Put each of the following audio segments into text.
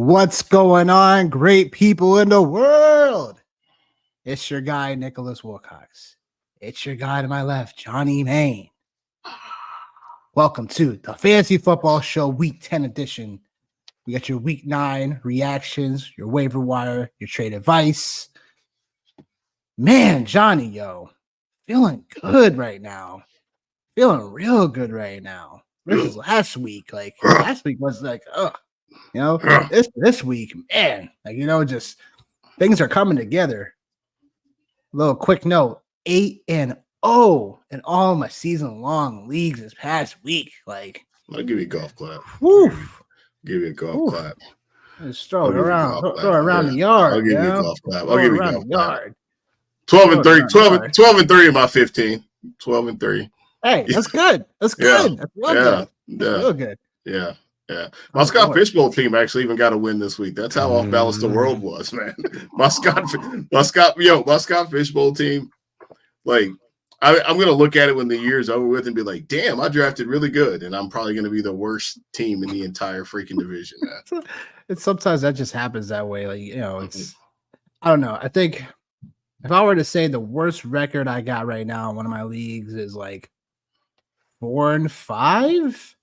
What's going on, great people in the world? It's your guy, Nicholas Wilcox. It's your guy to my left, Johnny Main. Welcome to the Fantasy Football Show Week 10 edition. We got your Week 9 reactions, your waiver wire, your trade advice. Man, Johnny, feeling good right now. Feeling real good right now. Versus last week. Last week was this week, man, just things are coming together. A little quick note, 8-0 in all my season-long leagues this past week. I'll give you a golf clap. Give you a golf clap. Just throw it around the yard. I'll give you a golf clap. I'll give you a golf clap. 12-3 in my 15. 12-3. Hey, that's good. That's good. That's real good. Yeah. My Scott Fishbowl team actually even got a win this week. That's how off balance the world was, man. My Scott Fishbowl team, I'm gonna look at it when the year's over with and be like, damn, I drafted really good, and I'm probably gonna be the worst team in the entire freaking division, man. It's sometimes that just happens that way. It's I don't know. I think if I were to say the worst record I got right now in one of my leagues is 4-5.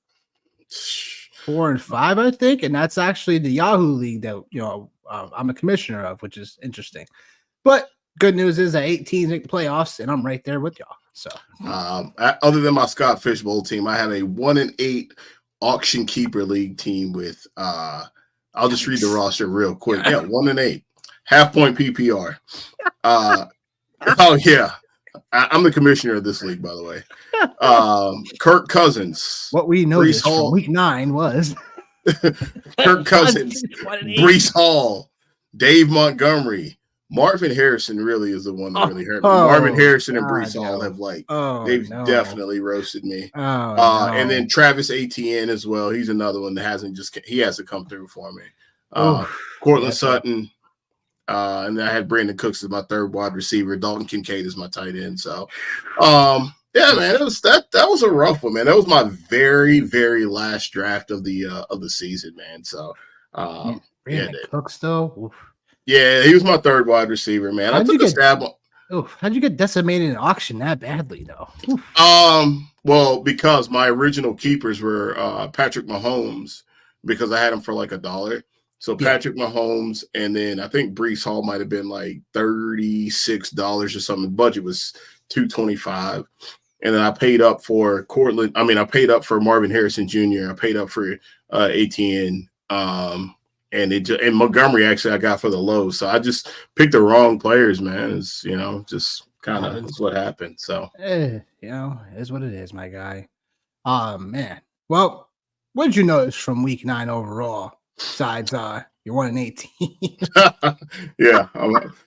4-5, I think, and that's actually the Yahoo League that I'm a commissioner of, which is interesting. But good news is that 8 teams make the playoffs, and I'm right there with y'all. So, other than my Scott Fishbowl team, I have a 1-8 auction keeper league team with. I'll just read the roster real quick. Yeah, 1-8, half point PPR. Oh yeah. I'm the commissioner of this league, by the way. Kirk Cousins. What we noticed from week 9 was Kirk Cousins, Breece Hall, Dave Montgomery, Marvin Harrison really is the one that really hurt me. Marvin Harrison and Breece Hall have definitely roasted me. And then Travis Etienne as well. He's another one that hasn't come through for me. Cortland Sutton. And I had Brandon Cooks as my third wide receiver. Dalton Kincaid is my tight end. So, yeah, man, that was a rough one, man. That was my very, very last draft of the season, man. So, Brandon Cooks though. Oof. Yeah, he was my third wide receiver, man. I took a stab on. How'd you get decimated in auction that badly though? Oof. Well, because my original keepers were Patrick Mahomes, because I had him for $1. So Patrick Mahomes, and then I think Breece Hall might have been $36 or something. The budget was $225, and then I paid up for Cortland. I mean, I paid up for Marvin Harrison Jr. I paid up for ATN, and Montgomery actually I got for the low. So I just picked the wrong players, man. It's just kind of that's what happened. So it is what it is, my guy. Man. Well, what did you notice from week 9 overall? Besides, you're 1-18. Yeah,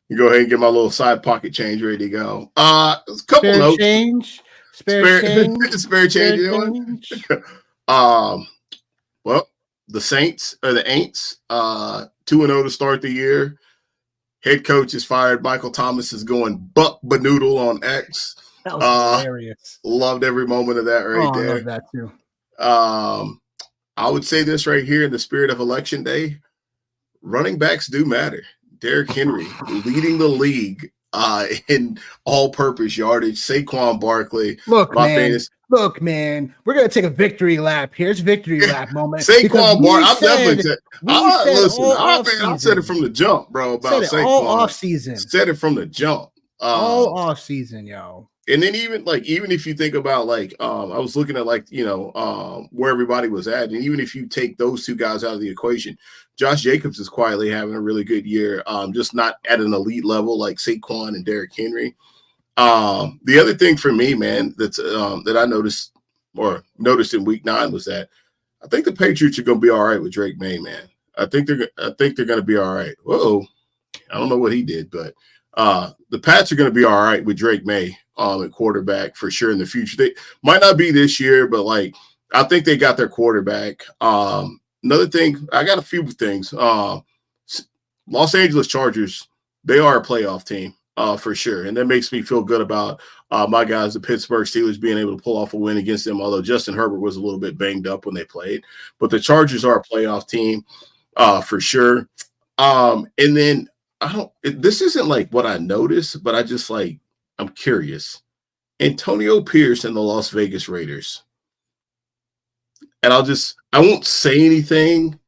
you go ahead and get my little side pocket change ready to go. A couple notes. Spare change. Well, the Saints or the Aints, 2-0 to start the year. Head coach is fired. Michael Thomas is going buck banoodle on X. That was hilarious. Loved every moment of that there. I love that too. I would say this right here in the spirit of election day, running backs do matter. Derrick Henry leading the league in all-purpose yardage. Saquon Barkley. Look, man, we're going to take a victory lap. Here's victory lap moment. Saquon Barkley. I said it from the jump, bro, about Saquon. All off-season. Said it from the jump. All off-season, yo. And then even if you think about I was looking at where everybody was at, and even if you take those two guys out of the equation, Josh Jacobs is quietly having a really good year, just not at an elite level like Saquon and Derrick Henry. The other thing for me, man, that I noticed in week 9 was that I think the Patriots are going to be all right with Drake May, man. I think they're going to be all right. Whoa, I don't know what he did, but the Pats are going to be all right with Drake May at quarterback for sure in the future. They might not be this year, but I think they got their quarterback. Another thing, I got a few things. Los Angeles Chargers, they are a playoff team for sure, and that makes me feel good about my guys, the Pittsburgh Steelers, being able to pull off a win against them. Although Justin Herbert was a little bit banged up when they played, but the Chargers are a playoff team. for sure. And then this isn't like what I noticed, but I'm curious. Antonio Pierce and the Las Vegas Raiders. And I won't say anything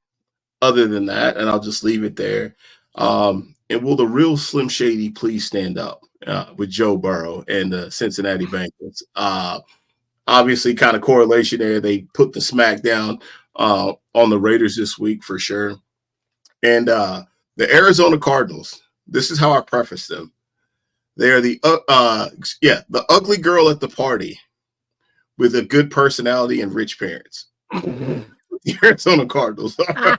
other than that, and I'll just leave it there. And will the real Slim Shady please stand up with Joe Burrow and the Cincinnati Bengals? Obviously, kind of correlation there. They put the smack down on the Raiders this week for sure. And the Arizona Cardinals, this is how I preface them. They are the ugly girl at the party with a good personality and rich parents. The Arizona Cardinals. I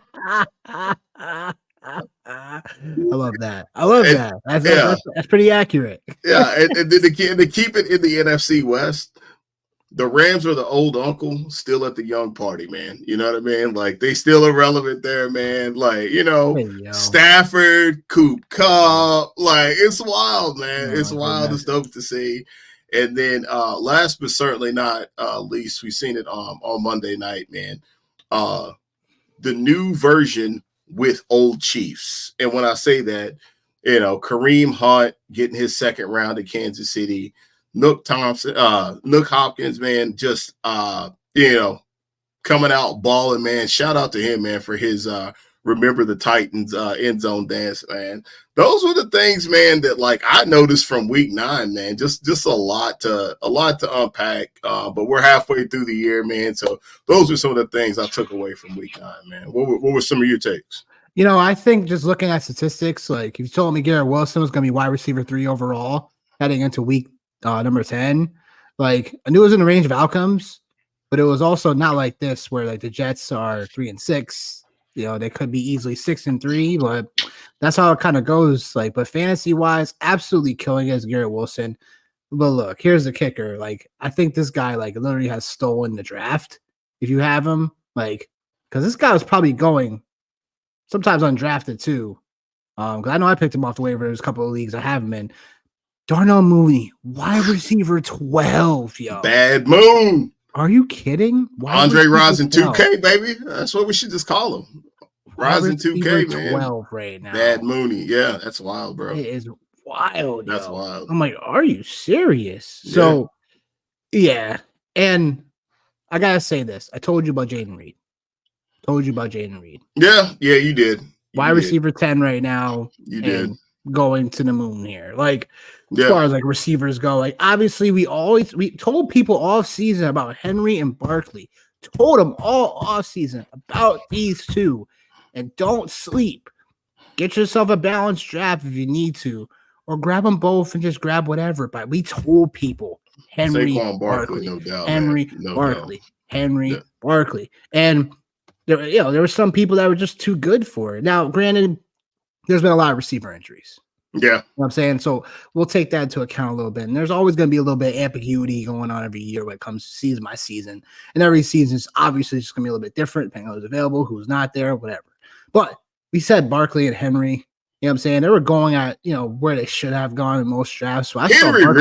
love that. I love that. That's pretty accurate. Yeah, and then to keep it in the NFC West, the Rams are the old uncle still at the young party, man. You know what I mean? Like they still irrelevant there, man. Like, Stafford, Coop Cup, like it's wild, man. It's wild and stuff to see. And then last but certainly not least, we've seen it on Monday night, man. The new version with old Chiefs. And when I say that, Kareem Hunt getting his second round at Kansas City, Nook Hopkins, man, just coming out balling, man. Shout out to him, man, for his Remember the Titans end zone dance, man. Those were the things, man, that like I noticed from week 9, man. Just a lot to unpack. But we're halfway through the year, man. So those are some of the things I took away from week 9, man. What were some of your takes? I think just looking at statistics, like if you told me Garrett Wilson was going to be wide receiver 3 overall heading into week number 10, like I knew it was in the range of outcomes, but it was also not like this where like the Jets are 3-6. They could be easily 6-3, but that's how it kind of goes. Like, but fantasy wise, absolutely killing as Garrett Wilson. But look, here's the kicker. Like, I think this guy like literally has stolen the draft. If you have him, like, because this guy was probably going sometimes undrafted too. Because I know I picked him off the waiver. There's a couple of leagues I have him in. Darnell Mooney, wide receiver 12, yo. Bad moon. Are you kidding? Andre Rosin 2K, baby. That's what we should just call him. Rosin 2K, man. 12 right now. Bad Mooney. Yeah, that's wild, bro. It is wild. That's wild. I'm like, are you serious? Yeah. So, yeah. And I got to say this. I told you about Jaden Reed. Yeah, you did. Wide receiver 10 right now. You did. Going to the moon here. Like, as far as like receivers go, like obviously we told people all season about Henry and Barkley. Told them all off season about these two. And don't sleep. Get yourself a balanced draft if you need to, or grab them both and just grab whatever. But we told people Henry Barkley, no doubt, Henry Barkley, Henry Barkley, and there were some people that were just too good for it. Now, granted, there's been a lot of receiver injuries. Yeah, you know what I'm saying, so we'll take that into account a little bit. And there's always going to be a little bit of ambiguity going on every year when it comes to season by season, and every season is obviously just going to be a little bit different depending on who's available, who's not there, whatever. But we said Barkley and Henry, you know what I'm saying? They were going at, where they should have gone in most drafts. So Henry was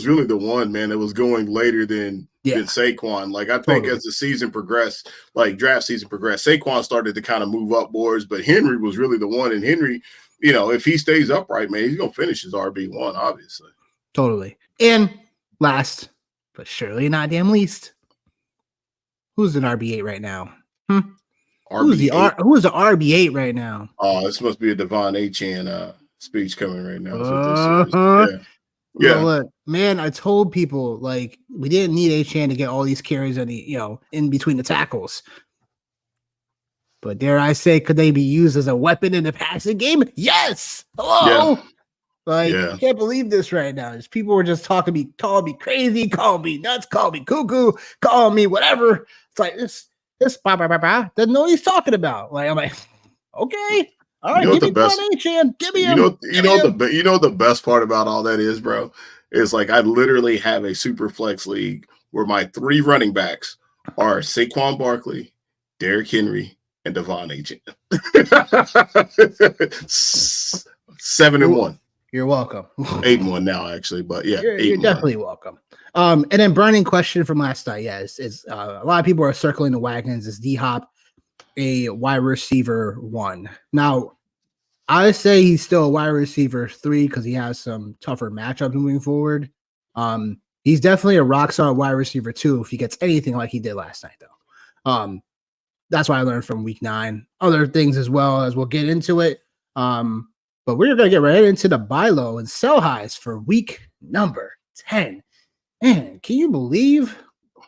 really the one, man, that was going later than Saquon. Like I think as the season progressed, like draft season progressed, Saquon started to kind of move up boards, but Henry was really the one. And Henry, if he stays upright, man, he's gonna finish his RB1, obviously. Totally. And last, but surely not damn least, who's an RB8 right now? Who's the RB8 right now? Oh, this must be a Devon Achane speech coming right now. Yeah. Look, man, I told people like we didn't need Achane to get all these carries in between the tackles. But dare I say, could they be used as a weapon in the passing game? Yes. Hello. Yeah. I can't believe this right now. Just people were just calling me crazy, calling me nuts, calling me cuckoo, calling me whatever. It's like this doesn't know what he's talking about. Like I'm like, okay, all right, give me Achane, give me him. The best part about all that is, bro, is like I literally have a super flex league where my 3 running backs are Saquon Barkley, Derrick Henry, and Devon Achane. 7-1. You're welcome. 8-1 now, actually, but yeah, You're 8-1. definitely welcome. And then burning question from last night. Yeah, is a lot of people are circling the wagons. Is D Hop a wide receiver 1? Now, I say he's still a wide receiver 3 because he has some tougher matchups moving forward. He's definitely a rock solid wide receiver 2 if he gets anything like he did last night, though. That's what I learned from week 9. Other things as well as we'll get into it. But we're gonna get right into the buy low and sell highs for week number 10. Man, can you believe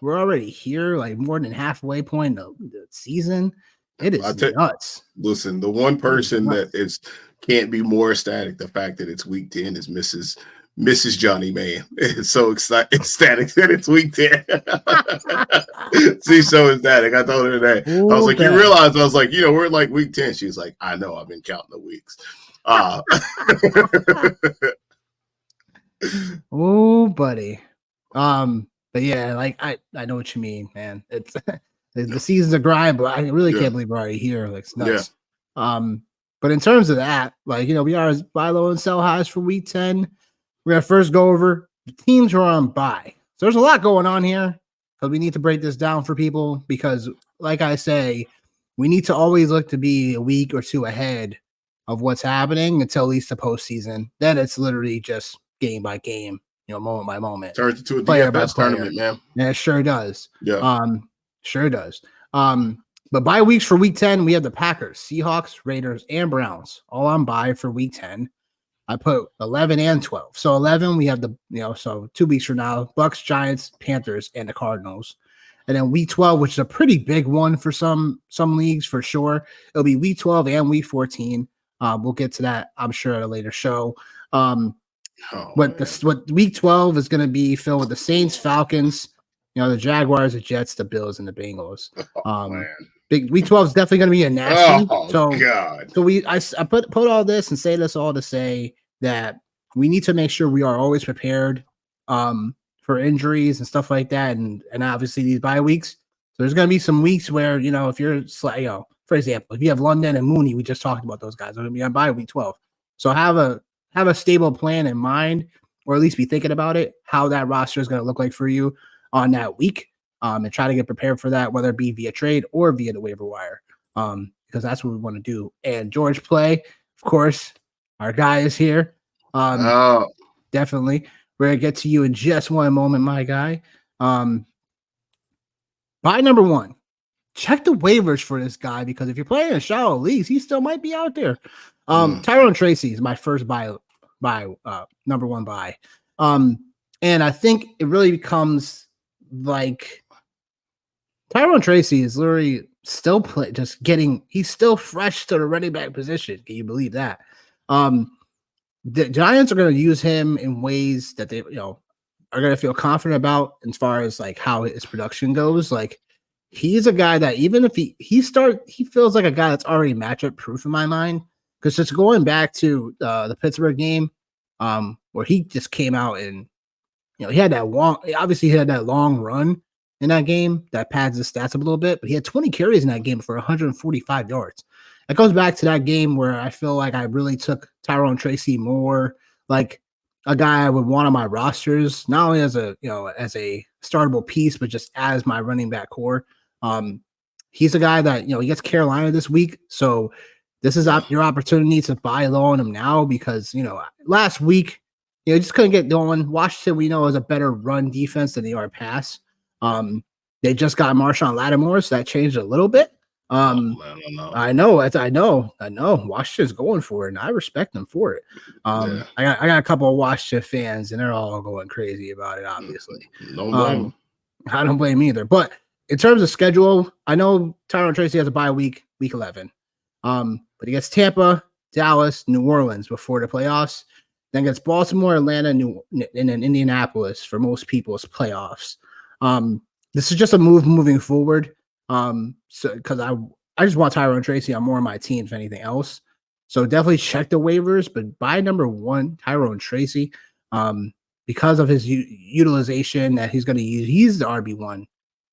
we're already here, like more than halfway point of the season? It is nuts. Listen, the one person that can't be more ecstatic the fact that it's week 10 is Mrs. Johnny Man. It's so ecstatic that it's week 10. She's so ecstatic. I told her that. I was like, you realize, I was like, we're like week 10. She's like, I know, I've been counting the weeks. Oh, buddy. But yeah, like I know what you mean, man. It's the season's a grind, but I really can't believe we're already here. Like, it's nuts. Yeah. But in terms of that, like, we are buy low and sell highs for week 10. We're gonna first go over the teams who are on buy. So there's a lot going on here because we need to break this down for people because, like I say, we need to always look to be a week or two ahead of what's happening until at least the postseason. Then it's literally just game by game, moment by moment. Turns into a DFS tournament, man. Yeah, it sure does. Yeah. Sure does. But bye weeks for week 10, we have the Packers, Seahawks, Raiders, and Browns all on bye for week 10. I put 11 and 12. So 11, we have so 2 weeks from now, Bucks, Giants, Panthers, and the Cardinals. And then week 12, which is a pretty big one for some leagues for sure. It'll be week 12 and week 14. We'll get to that, I'm sure, at a later show. What week 12 is going to be filled with the Saints, Falcons, the Jaguars, the Jets, the Bills, and the Bengals. Big week 12 is definitely going to be a nasty. So I put all this and say this all to say that we need to make sure we are always prepared for injuries and stuff like that, and obviously these bye weeks. So there's going to be some weeks where if you're for example, if you have London and Mooney, we just talked about those guys, they're going to be on bye week 12. So have a stable plan in mind, or at least be thinking about it, how that roster is going to look like for you on that week, and try to get prepared for that, whether it be via trade or via the waiver wire, because that's what we want to do. And George Play, of course, our guy is here. Definitely. We're going to get to you in just one moment, my guy. Buy number 1. Check the waivers for this guy, because if you're playing in shallow leagues, he still might be out there. Tyrone Tracy is my first buy number 1 buy. And I think it really becomes like Tyrone Tracy is literally still he's still fresh to the running back position. Can you believe that? The Giants are going to use him in ways that they, are going to feel confident about as far as like how his production goes. Like, he's a guy that even if he feels like a guy that's already matchup proof in my mind. Because just going back to the Pittsburgh game, where he just came out and he had that long run in that game that pads his stats up a little bit, but he had 20 carries in that game for 145 yards. It goes back to that game where I feel like I really took Tyrone Tracy more like a guy I would want on my rosters, not only as a startable piece, but just as my running back core. He's a guy that he gets Carolina this week, so this is your opportunity to buy low on him now, because last week just couldn't get going. Washington, we know, is a better run defense than they are pass. They just got Marshawn Lattimore, so that changed a little bit. I know. Washington's going for it, and I respect them for it. I got a couple of Washington fans, and they're all going crazy about it. Obviously, don't blame. I don't blame either. But in terms of schedule, I know Tyrone Tracy has a bye week 11. But he gets Tampa, Dallas, New Orleans before the playoffs. Then gets Baltimore, Atlanta, and then Indianapolis for most people's playoffs. This is just a moving forward. So because I just want Tyrone Tracy on more of my teams than anything else. So definitely check the waivers, but buy number 1, Tyrone Tracy, because of his utilization that he's going to use. He's the RB1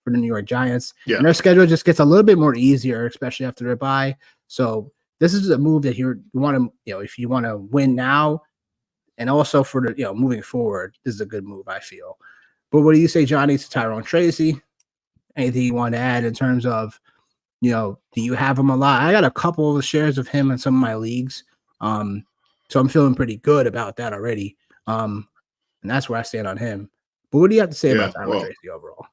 for the New York Giants. Yeah. And their schedule just gets a little bit more easier, especially after their bye. So this is a move that you want to, if you want to win now, And also for the moving forward, this is a good move, I feel. But what do you say, Johnny, to Tyrone Tracy? Anything you want to add in terms of, do you have him a lot? I got a couple of shares of him in some of my leagues. So I'm feeling pretty good about that already. And that's where I stand on him. But what do you have to say about Tyrone Tracy overall?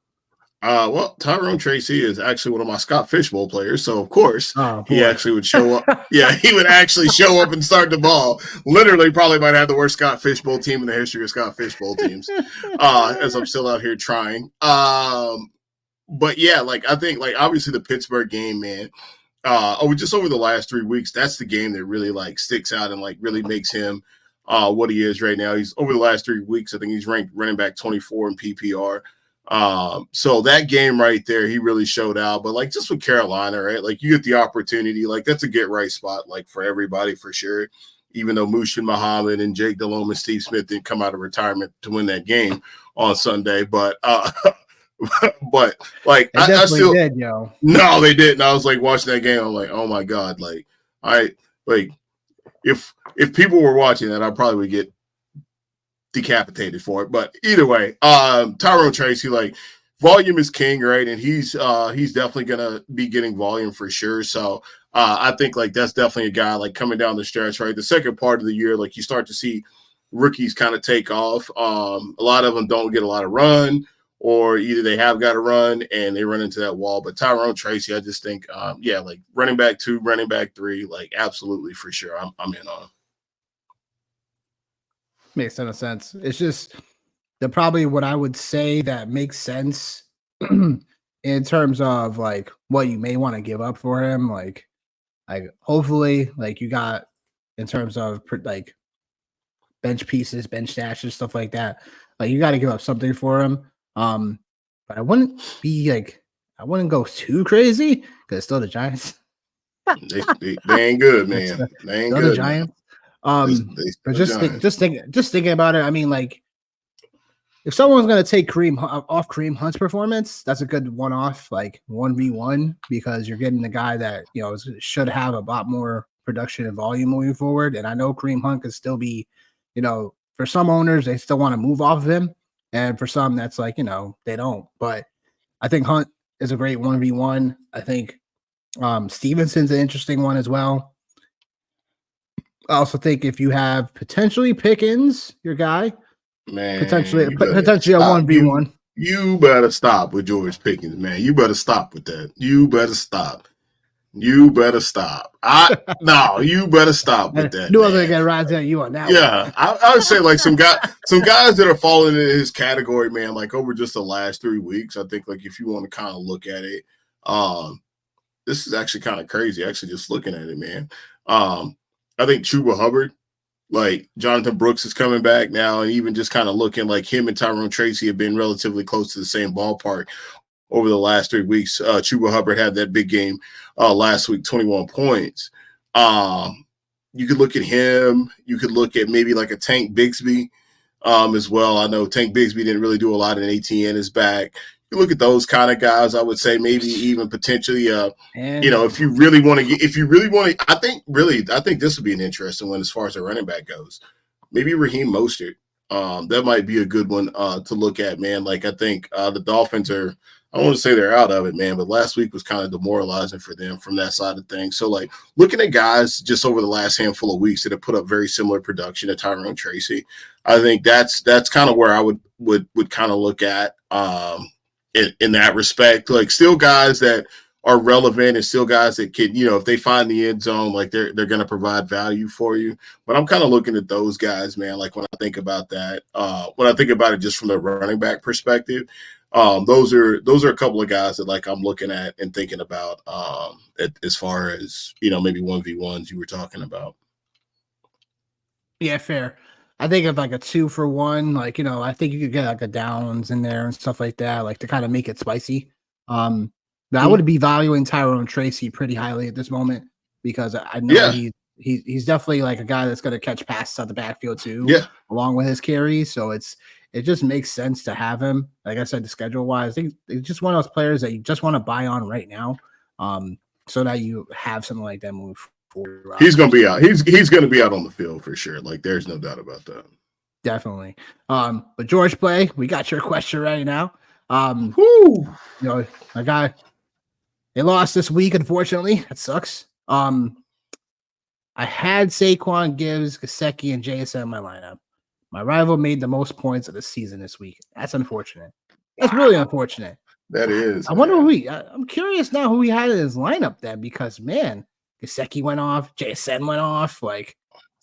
Well, Tyrone Tracy is actually one of my Scott Fishbowl players, so of course he actually would show up. Yeah, he would actually show up and start the ball. Literally, probably might have the worst Scott Fishbowl team in the history of Scott Fishbowl teams. As I'm still out here trying. But yeah, like I think, like obviously the Pittsburgh game, man. Just over the last 3 weeks, that's the game that really like sticks out and like really makes him what he is right now. He's over the last 3 weeks, I think he's ranked running back 24 in PPR. So that game right there, he really showed out. But like just with Carolina, right? Like you get the opportunity, like that's a get right spot, like for everybody for sure. Even though Mushin Muhammad and Jake Delhomme and Steve Smith didn't come out of retirement to win that game on Sunday, but but like I still did, yo. No, they didn't. I was like watching that game. I'm like, oh my god, like if people were watching that, I probably would get decapitated for it. But either way, Tyrone Tracy, like volume is king, right? And he's definitely gonna be getting volume for sure. So I think like that's definitely a guy like coming down the stretch, right? The second part of the year, like you start to see rookies kind of take off. A lot of them don't get a lot of run, or either they have got to run and they run into that wall. But Tyrone Tracy, I just think, like running back 2, running back 3, like absolutely for sure. I'm in on him. Makes a ton of sense. It's just probably what I would say that makes sense in terms of like what you may want to give up for him. Like hopefully, like you got in terms of like bench pieces, bench stashes, stuff like that. Like you got to give up something for him. But I wouldn't go too crazy because it's still the Giants. they ain't good, man. They ain't good. The Giants. But just thinking about it, I mean, like if someone's gonna take Kareem Hunt's performance, that's a good one-off, like 1v1, because you're getting the guy that should have a lot more production and volume moving forward. And I know Kareem Hunt could still be, for some owners they still want to move off of him, and for some that's like they don't. But I think Hunt is a great 1v1. I think Stevenson's an interesting one as well. I also think if you have potentially Pickens, your guy, man, potentially a 1v1. You better stop with George Pickens, man. You better stop with that. You better stop. You better stop. You better stop with that. I was gonna get rise at you on that. Yeah, I would say like some guys that are falling into his category, man. Like over just the last 3 weeks, I think like if you want to kind of look at it, this is actually kind of crazy. Actually, just looking at it, man. I think Chuba Hubbard, like Jonathan Brooks is coming back now, and even just kind of looking like him and Tyrone Tracy have been relatively close to the same ballpark over the last 3 weeks. Chuba Hubbard had that big game last week, 21 points. You could look at him. You could look at maybe like a Tank Bigsby as well. I know Tank Bigsby didn't really do a lot, and ATN is back. You look at those kind of guys. I would say maybe even potentially, if you really want to, I think this would be an interesting one as far as a running back goes. Maybe Raheem Mostert. That might be a good one to look at, man. Like I think the Dolphins are. I don't want to say they're out of it, man, but last week was kind of demoralizing for them from that side of things. So, like, looking at guys just over the last handful of weeks that have put up very similar production to Tyrone Tracy, I think that's kind of where I would kind of look at in that respect. Like, still guys that are relevant and still guys that can, if they find the end zone, like they're going to provide value for you. But I'm kind of looking at those guys, man. Like when I think about that, when I think about it just from the running back perspective, those are a couple of guys that like I'm looking at and thinking about as far as maybe 1v1s you were talking about. Yeah, fair. I think of like a 2-for-1, like I think you could get like a Downs in there and stuff like that, like to kind of make it spicy. But I would be valuing Tyrone Tracy pretty highly at this moment because I know he's definitely like a guy that's going to catch passes out the backfield too, along with his carries. So it just makes sense to have him. Like I said, the schedule wise, I think it's just one of those players that you just want to buy on right now, so that you have something like that move He's going to be out. He's going to be out on the field for sure. Like, there's no doubt about that. Definitely. But George Play, we got your question right now. My guy, they lost this week, unfortunately. That sucks. I had Saquon, Gibbs, Gesicki, and JSN in my lineup. My rival made the most points of the season this week. That's unfortunate. That's really unfortunate. That is. I wonder who I'm curious now who he had in his lineup then, because man, Gesicki went off, JSN went off, like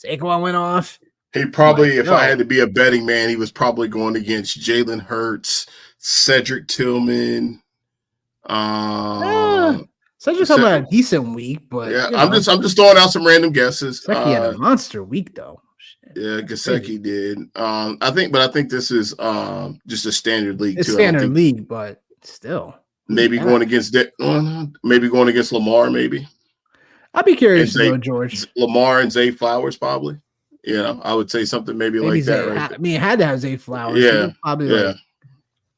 Saquon went off. He probably, if I had to be a betting man, he was probably going against Jalen Hurts, Cedric Tillman. Cedric Tillman had a decent week, but yeah, I'm just throwing out some random guesses. Gesicki had a monster week though. Yeah, Gesicki did. I think this is just a standard league. It's standard league, but still, maybe going against Lamar. Maybe I'd be curious to know George. Lamar and Zay Flowers, probably. Yeah, I would say something maybe like that. Right? I mean, it had to have Zay Flowers. Yeah,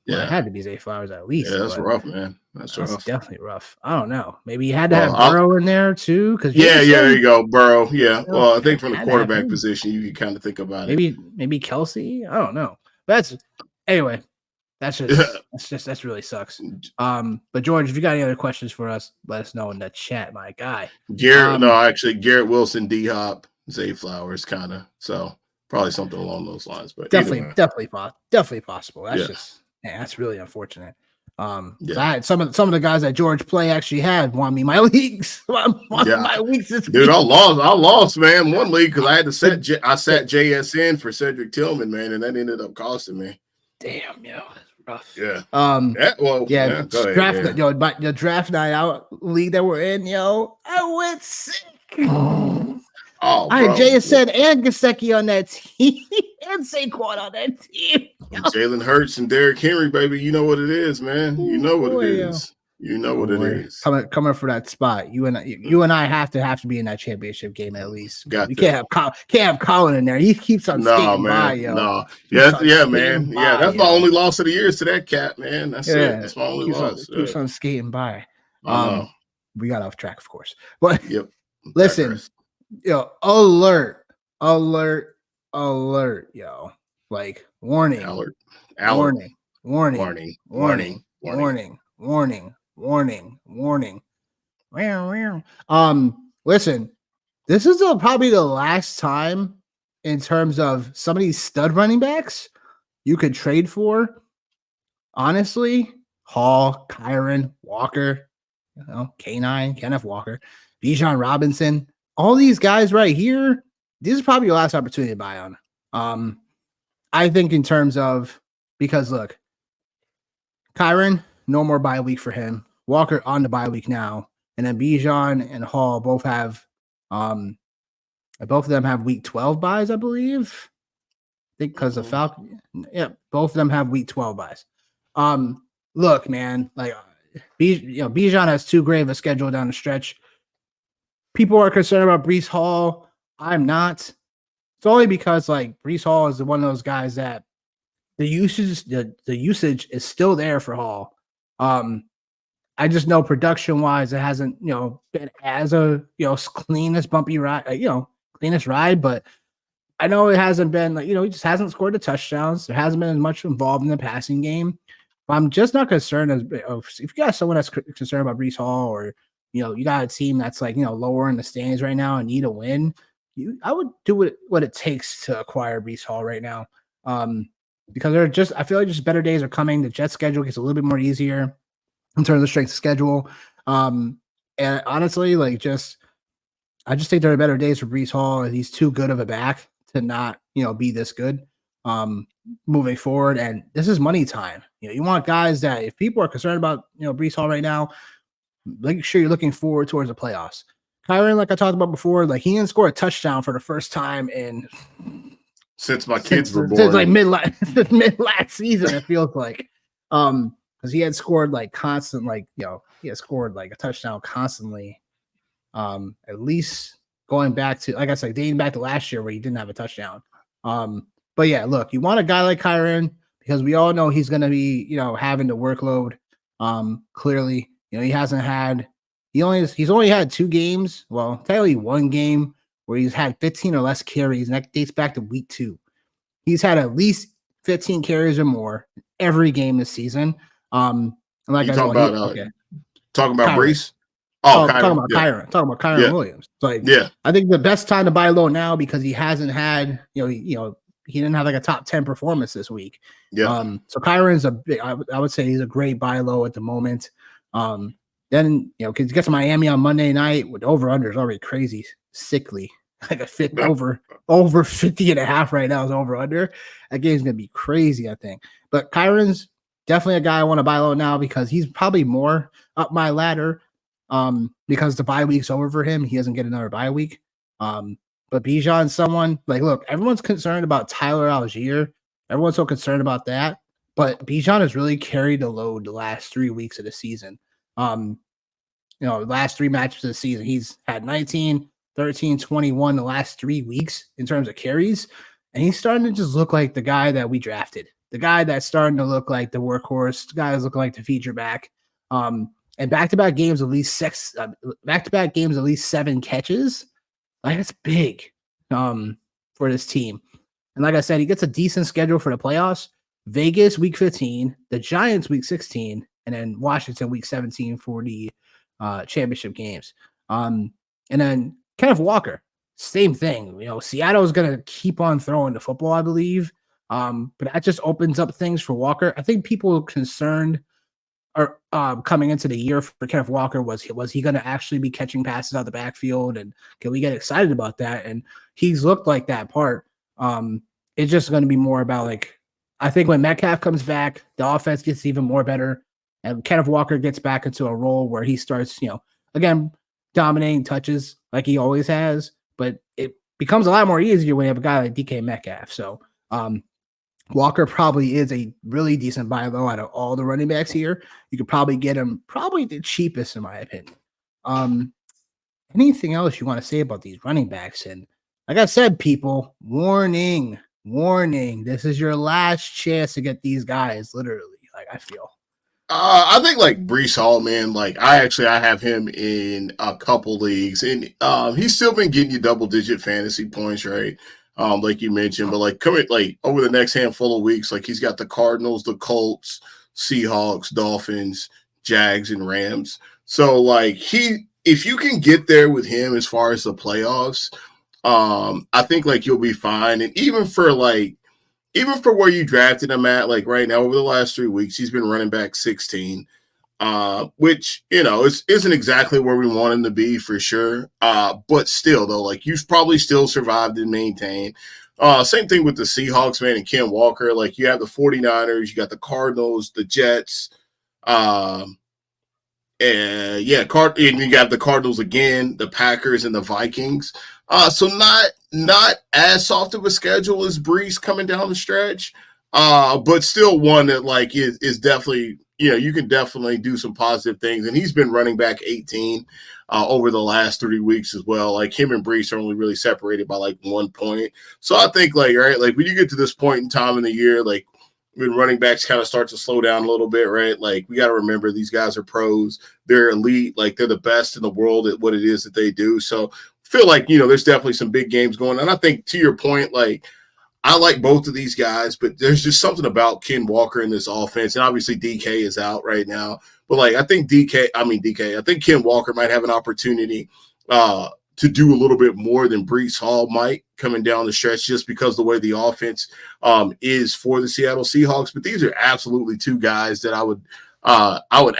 it had to be Zay Flowers at least. Yeah, that's rough, man. That's rough. Definitely rough. I don't know. Maybe you had to have Burrow in there too, because there you go, Burrow. Yeah, well, I think from the quarterback position, you can kind of think about it. Maybe Kelsey. I don't know. But anyway. That's really sucks. But George, if you got any other questions for us, let us know in the chat, my guy. Garrett Wilson, D-Hop, Zay Flowers, kind of. So probably something along those lines. But definitely possible. That's really unfortunate. I had some of the guys that George Play actually had won me my leagues. My weeks this week. Dude, I lost, man. One league because I had to sat JSN for Cedric Tillman, man, and that ended up costing me. Damn, yo. Rough. Yeah. The draft night out league that we're in, yo, I went sick. I had JSN and Gesicki on that team and Saquon on that team. Jalen Hurts and Derrick Henry, baby. You know what it is, man. You know what it is. You know what it is. Coming for that spot. You and I have to be in that championship game at least. You can't have Colin in there. He keeps on skating by, yo. No. Yeah, man. Yeah, that's my only loss of the year to that cat, man. That's it. That's my only loss. Keeps on skating by. We got off track, of course. But listen, yo, alert, yo. Like warning. Warning. Listen, this is probably the last time in terms of some of these stud running backs you could trade for. Honestly, Hall, Kyron, Walker, K9, Kenneth Walker, Bijan Robinson, all these guys right here, this is probably your last opportunity to buy on. I think in terms of, because look, Kyron, no more bye week for him. Walker on the bye week now, and then Bijan and Hall both have, both of them have week 12 buys, I believe. I think because of Falcon, both of them have week 12 buys. Look, man, like Bijan has too great of a schedule down the stretch. People are concerned about Breece Hall. I'm not. It's only because like Breece Hall is one of those guys that the usage is still there for Hall. I just know production wise, it hasn't, been as a, cleanest bumpy ride, cleanest ride, but I know it hasn't been like, he just hasn't scored the touchdowns. There hasn't been as much involved in the passing game. But I'm just not concerned if you got someone that's concerned about Breece Hall, or, you got a team that's like, lower in the standings right now and need a win. I would do what it takes to acquire Breece Hall right now. Because I feel like just better days are coming. The Jets schedule gets a little bit more easier in terms of strength of schedule. And honestly, I just think there are better days for Breece Hall. He's too good of a back to not, be this good moving forward. And this is money time. You want guys that, if people are concerned about, Breece Hall right now, make sure you're looking forward towards the playoffs. Kyron, like I talked about before, like he didn't score a touchdown for the first time since my kids were born. Since like mid last season, it feels like. Because he had scored like constant, he had scored like a touchdown constantly. At least going back to, like I said, dating back to last year where he didn't have a touchdown. But yeah, look, you want a guy like Kyron because we all know he's going to be, having the workload. Clearly, he hasn't had, He's only had 2 games. Well, technically 1 game where he's had 15 or less carries, and that dates back to week 2. He's had at least 15 carries or more every game this season. And like You I said, talking about Kyron. Brees? Oh, Talking Kyron. about Yeah. Kyron. Talking about Kyron Yeah. Williams. Like, Yeah. I think the best time to buy low now because he hasn't had, he didn't have like a top 10 performance this week. Yeah. So Kyron's I would say he's a great buy low at the moment. Then, because he gets to Miami on Monday night with over-under is already crazy, sickly. Like a fit over 50 and a half right now is over-under. That game's going to be crazy, I think. But Kyron's definitely a guy I want to buy low now because he's probably more up my ladder because the bye week's over for him. He doesn't get another bye week. But Bijan's someone, like, look, everyone's concerned about Tyler Algier. Everyone's so concerned about that. But Bijan has really carried the load the last 3 weeks of the season. Last 3 matches of the season, he's had 19, 13, 21 the last 3 weeks in terms of carries. And he's starting to just look like the guy that we drafted, the guy that's starting to look like the workhorse, the guy that's looking like the feature back. And back-to-back games, at least 7 catches. Like, that's big for this team. And like I said, he gets a decent schedule for the playoffs. Vegas week 15, the Giants week 16, and then Washington week 17 for the championship games. And then Kenneth Walker, same thing. Seattle is going to keep on throwing the football, I believe. But that just opens up things for Walker. I think people concerned or coming into the year for Kenneth Walker was he going to actually be catching passes out the backfield, and can we get excited about that? And he's looked like that part. It's just going to be more about, like, I think when Metcalf comes back, the offense gets even more better, and Kenneth Walker gets back into a role where he starts, again, dominating touches like he always has, but it becomes a lot more easier when you have a guy like DK Metcalf. So Walker probably is a really decent buy low out of all the running backs here. You could probably get him probably the cheapest, in my opinion. Anything else you want to say about these running backs? And like I said, people, warning. This is your last chance to get these guys, literally. Like, I feel. I think like Brees Hall, man. Like I have him in a couple leagues, and he's still been getting you double-digit fantasy points, right? Like you mentioned, but like coming like over the next handful of weeks, like he's got the Cardinals, the Colts, Seahawks, Dolphins, Jags, and Rams. So like if you can get there with him as far as the playoffs, I think like you'll be fine. And even for where you drafted him at, like right now over the last 3 weeks, he's been running back 16. Which, isn't exactly where we want him to be for sure. But still, though, like you've probably still survived and maintained. Same thing with the Seahawks, man, and Ken Walker. Like you have the 49ers, you got the Cardinals, the Jets. And you have the Cardinals again, the Packers, and the Vikings. So not as soft of a schedule as Brees coming down the stretch. But still one that like is definitely, you can definitely do some positive things. And he's been running back 18 over the last 3 weeks as well. Like him and Brees are only really separated by like 1 point. So I think like, right, like when you get to this point in time in the year, like when running backs kind of start to slow down a little bit, right? Like we got to remember these guys are pros. They're elite. Like they're the best in the world at what it is that they do. So I feel like, there's definitely some big games going on. And I think to your point, like, I like both of these guys, but there's just something about Ken Walker in this offense. And obviously DK is out right now. But like I think I think Ken Walker might have an opportunity to do a little bit more than Brees Hall might coming down the stretch just because the way the offense is for the Seattle Seahawks. But these are absolutely 2 guys that I would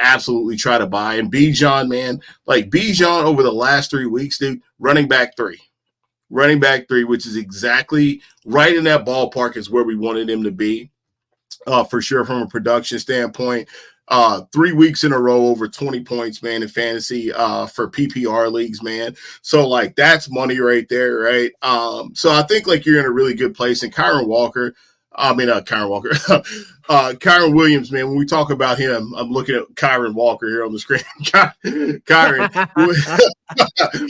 absolutely try to buy. And Bijan, man, like Bijan over the last 3 weeks, dude, running back 3, which is exactly right in that ballpark is where we wanted him to be, for sure from a production standpoint. 3 weeks in a row over 20 points, man, in fantasy for PPR leagues, man. So like that's money right there, right? So I think like you're in a really good place. And Kyron Williams, man, when we talk about him, I'm looking at Kyron Walker here on the screen. Kyron,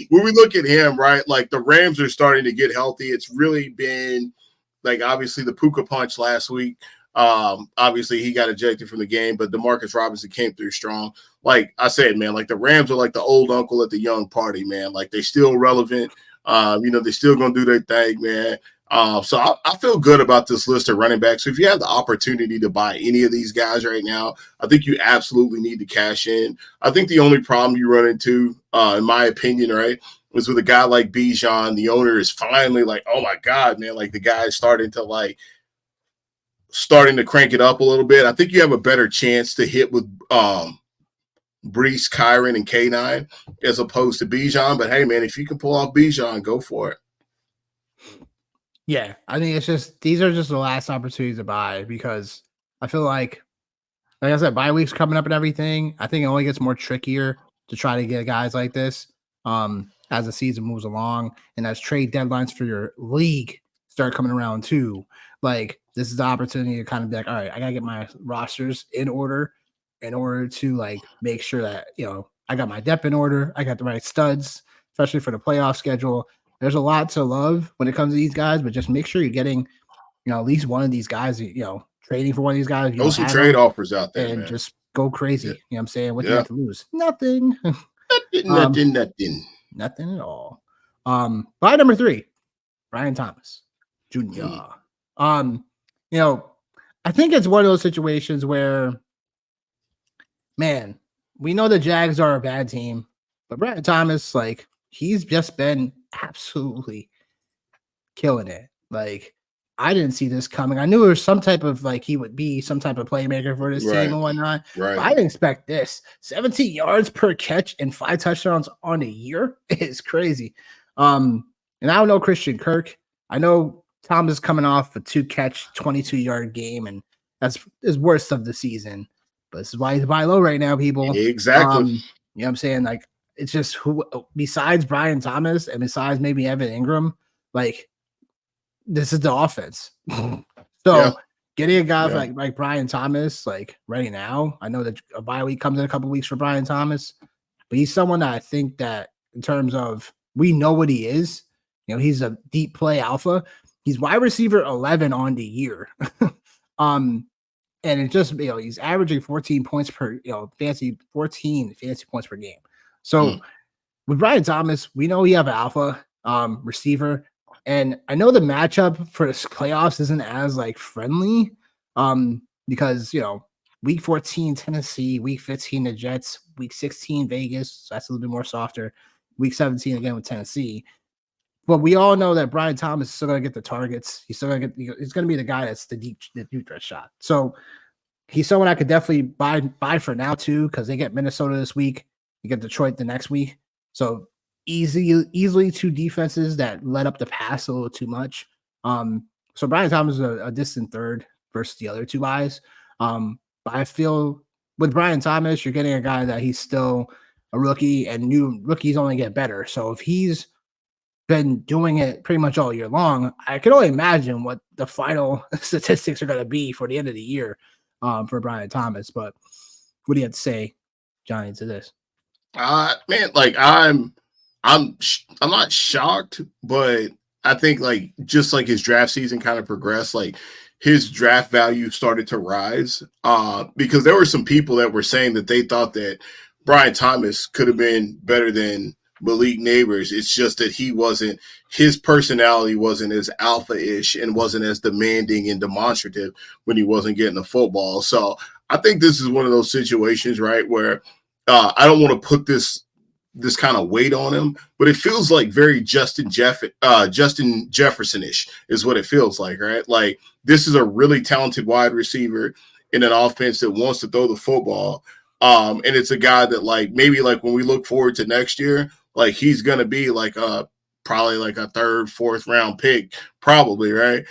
when we look at him, right, like the Rams are starting to get healthy. It's really been like obviously the Puka punch last week Obviously, he got ejected from the game, but Demarcus Robinson came through strong. Like I said, man, like the Rams are like the old uncle at the young party, man. Like they still relevant. They still gonna do their thing, man. So I feel good about this list of running backs. So if you have the opportunity to buy any of these guys right now, I think you absolutely need to cash in. I think the only problem you run into, in my opinion, right, was with a guy like Bijan. The owner is finally like, oh my God, man, like the guy is starting to crank it up a little bit. I think you have a better chance to hit with Brees, Kyron, and K9 as opposed to Bijan. But hey, man, if you can pull off Bijan, go for it. Yeah, I think it's just these are just the last opportunities to buy because I feel like I said, bye weeks coming up and everything. I think it only gets more trickier to try to get guys like this as the season moves along and as trade deadlines for your league start coming around too. Like this is the opportunity to kind of be like, all right, I gotta get my rosters in order to like make sure that I got my depth in order, I got the right studs, especially for the playoff schedule. There's a lot to love when it comes to these guys, but just make sure you're getting at least one of these guys, trading for one of these guys. Throw some trade offers out there, and man. just go crazy. Yeah. You know what I'm saying? What do you have to lose? Nothing. Nothing. Nothing at all. By number 3, Brian Thomas Jr. I think it's one of those situations where, man, we know the Jags are a bad team, but Brian Thomas, like, he's just been absolutely killing it. Like, I didn't see this coming. I knew there was some type of he would be some type of playmaker for this team and whatnot. Right. But I didn't expect this. 17 yards per catch and 5 touchdowns on a year is crazy. And I don't know Christian Kirk. I know Thomas is coming off a 2-catch, 22-yard game, and that's his worst of the season. But this is why he's buy low right now, people. Exactly. You know what I'm saying? Like, it's just who besides Brian Thomas and besides maybe Evan Ingram, like, this is the offense. So getting a guy like Brian Thomas, like right now, I know that a bye week comes in a couple weeks for Brian Thomas, but he's someone that I think that in terms of we know what he is. He's a deep play alpha. He's wide receiver 11 on the year. And it just he's averaging 14 points per 14 fantasy points per game. So with Brian Thomas, we know we have alpha receiver. And I know the matchup for the playoffs isn't as friendly because, week 14, Tennessee, week 15, the Jets, week 16, Vegas. So that's a little bit more softer. Week 17, again, with Tennessee. But we all know that Brian Thomas is still going to get the targets. He's still going to he's going to be the guy that's the deep threat shot. So he's someone I could definitely buy for now too, because they get Minnesota this week. You get Detroit the next week. So easily 2 defenses that let up the pass a little too much. So Brian Thomas is a distant third versus the other 2 buys. But I feel with Brian Thomas, you're getting a guy that he's still a rookie, and new rookies only get better. So if he's been doing it pretty much all year long, I can only imagine what the final statistics are going to be for the end of the year for Brian Thomas. But what do you have to say, Johnny, to this? Man, I'm not shocked, but I think just his draft season kind of progressed, his draft value started to rise because there were some people that were saying that they thought that Brian Thomas could have been better than Malik Neighbors. It's just that his personality wasn't as alpha-ish and wasn't as demanding and demonstrative when he wasn't getting the football. So I think this is one of those situations, right, where I don't want to put this kind of weight on him, but it feels like very Justin Jefferson-ish is what it feels like, right? Like this is a really talented wide receiver in an offense that wants to throw the football. And it's a guy that maybe when we look forward to next year, he's going to be probably a 3rd, 4th round pick, probably, right?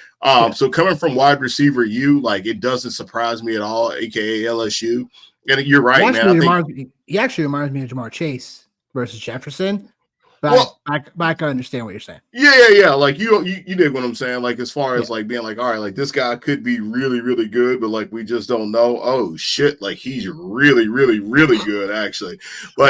So coming from wide receiver it doesn't surprise me at all, aka LSU. And you're right, man. He actually reminds me of Jamar Chase versus Jefferson. But I can understand what you're saying. Yeah. You dig what I'm saying? As far as being all right, this guy could be really, really good, but we just don't know. Oh shit, he's really, really, really good, actually. So